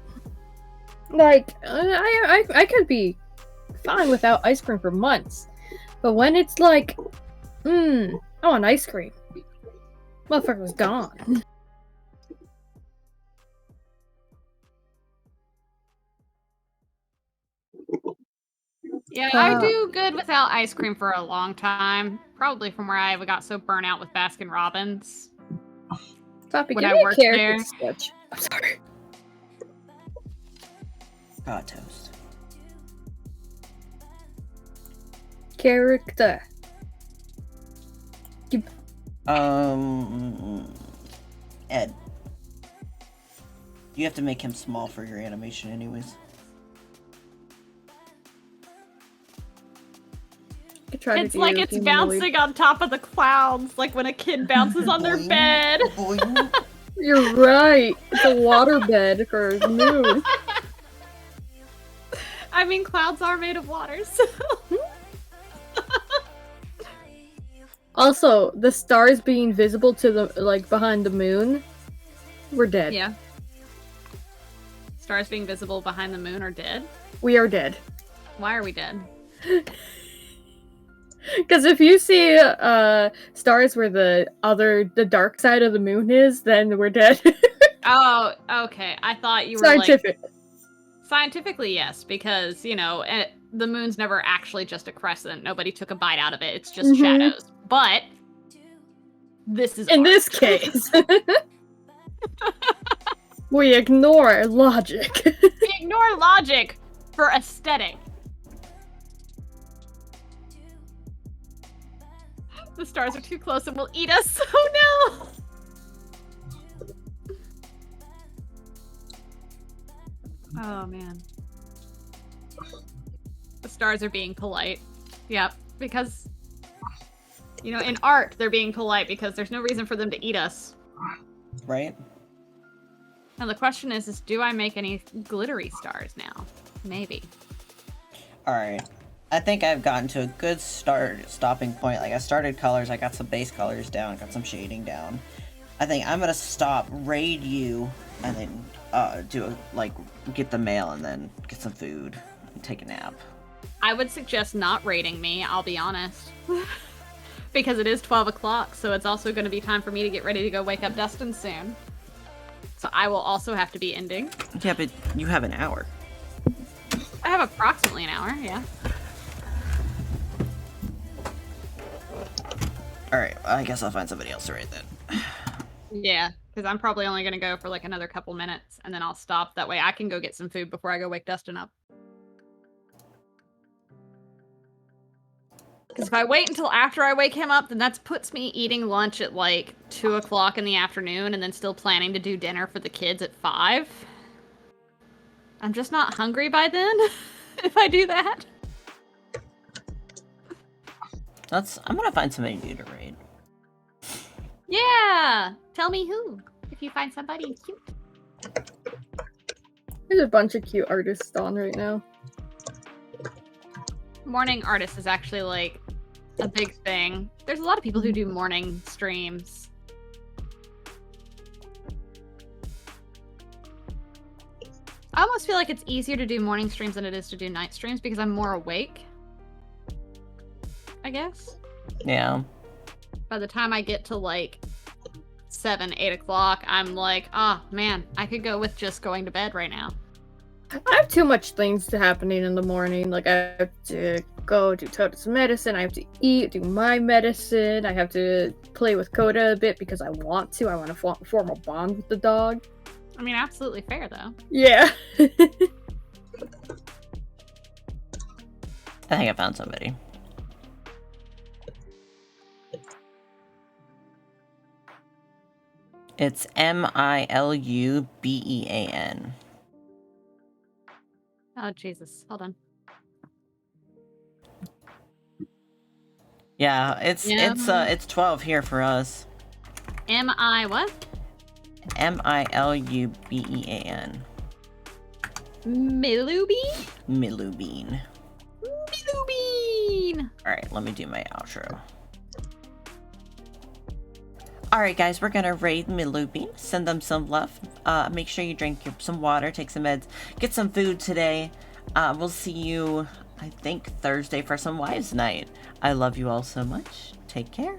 Like I could be fine without ice cream for months, but when it's like, I want ice cream, motherfucker's gone. Yeah, I do good without ice cream for a long time. Probably from where I got so burnt out with Baskin Robbins. Poppy, When give I me a worked carrot there. sketch. I'm sorry. God toast. Character. Ed. You have to make him small for your animation anyways. could try to It's do like it's human bouncing on top of the clouds, like when a kid bounces on their Boing, bed. boing. You're right. It's a waterbed for the moon. I mean, clouds are made of water, so... Also, the stars being visible to the behind the moon, we're dead. Yeah. Stars being visible behind the moon are dead? We are dead. Why are we dead? Because if you see stars where the dark side of the moon is, then we're dead. Oh, okay. I thought you were Scientific. Scientifically, yes, because, the moon's never actually just a crescent. Nobody took a bite out of it. It's just shadows. But this is In art. this case, we ignore logic. We ignore logic for aesthetic. The stars are too close and will eat us. Oh no! Oh man. The stars are being polite. Yep, because in art they're being polite because there's no reason for them to eat us. Right? And the question is do I make any glittery stars now? Maybe. Alright. I think I've gotten to a good stopping point. Like, I started colors, I got some base colors down, got some shading down. I think I'm gonna stop, raid you, and then get the mail and then get some food and take a nap. I would suggest not raiding me, I'll be honest. Because it is 12 o'clock, so it's also going to be time for me to get ready to go wake up Dustin soon. So I will also have to be ending. Yeah, but you have an hour. I have approximately an hour, yeah. Alright, I guess I'll find somebody else to raid then. Yeah, because I'm probably only going to go for like another couple minutes, and then I'll stop. That way I can go get some food before I go wake Dustin up. Because if I wait until after I wake him up, then that puts me eating lunch at like 2 o'clock in the afternoon and then still planning to do dinner for the kids at 5. I'm just not hungry by then, if I do that. I'm gonna find somebody new to raid. Yeah! Tell me who, if you find somebody cute. There's a bunch of cute artists on right now. Morning artist is actually like a big thing. There's a lot of people who do morning streams. I almost feel like it's easier to do morning streams than it is to do night streams because I'm more awake, I guess. Yeah. By the time I get to like 7, 8 o'clock, I'm like, oh man, I could go with just going to bed right now. I have too much things to happening in the morning. Like, I have to go do Tota's medicine, I have to eat, do my medicine, I have to play with Coda a bit because I want to. I want to form a bond with the dog. I mean, absolutely fair, though. Yeah. I think I found somebody. It's Milubean. Oh, Jesus. Hold on. Yeah, it's 12 here for us. M-I what? Milubean. Milubean? Milubean. Milubean! Alright, let me do my outro. Alright guys, we're gonna raid Milubean. Send them some love. Make sure you drink some water, take some meds, get some food today. We'll see you, I think, Thursday for some Wives Night. I love you all so much. Take care.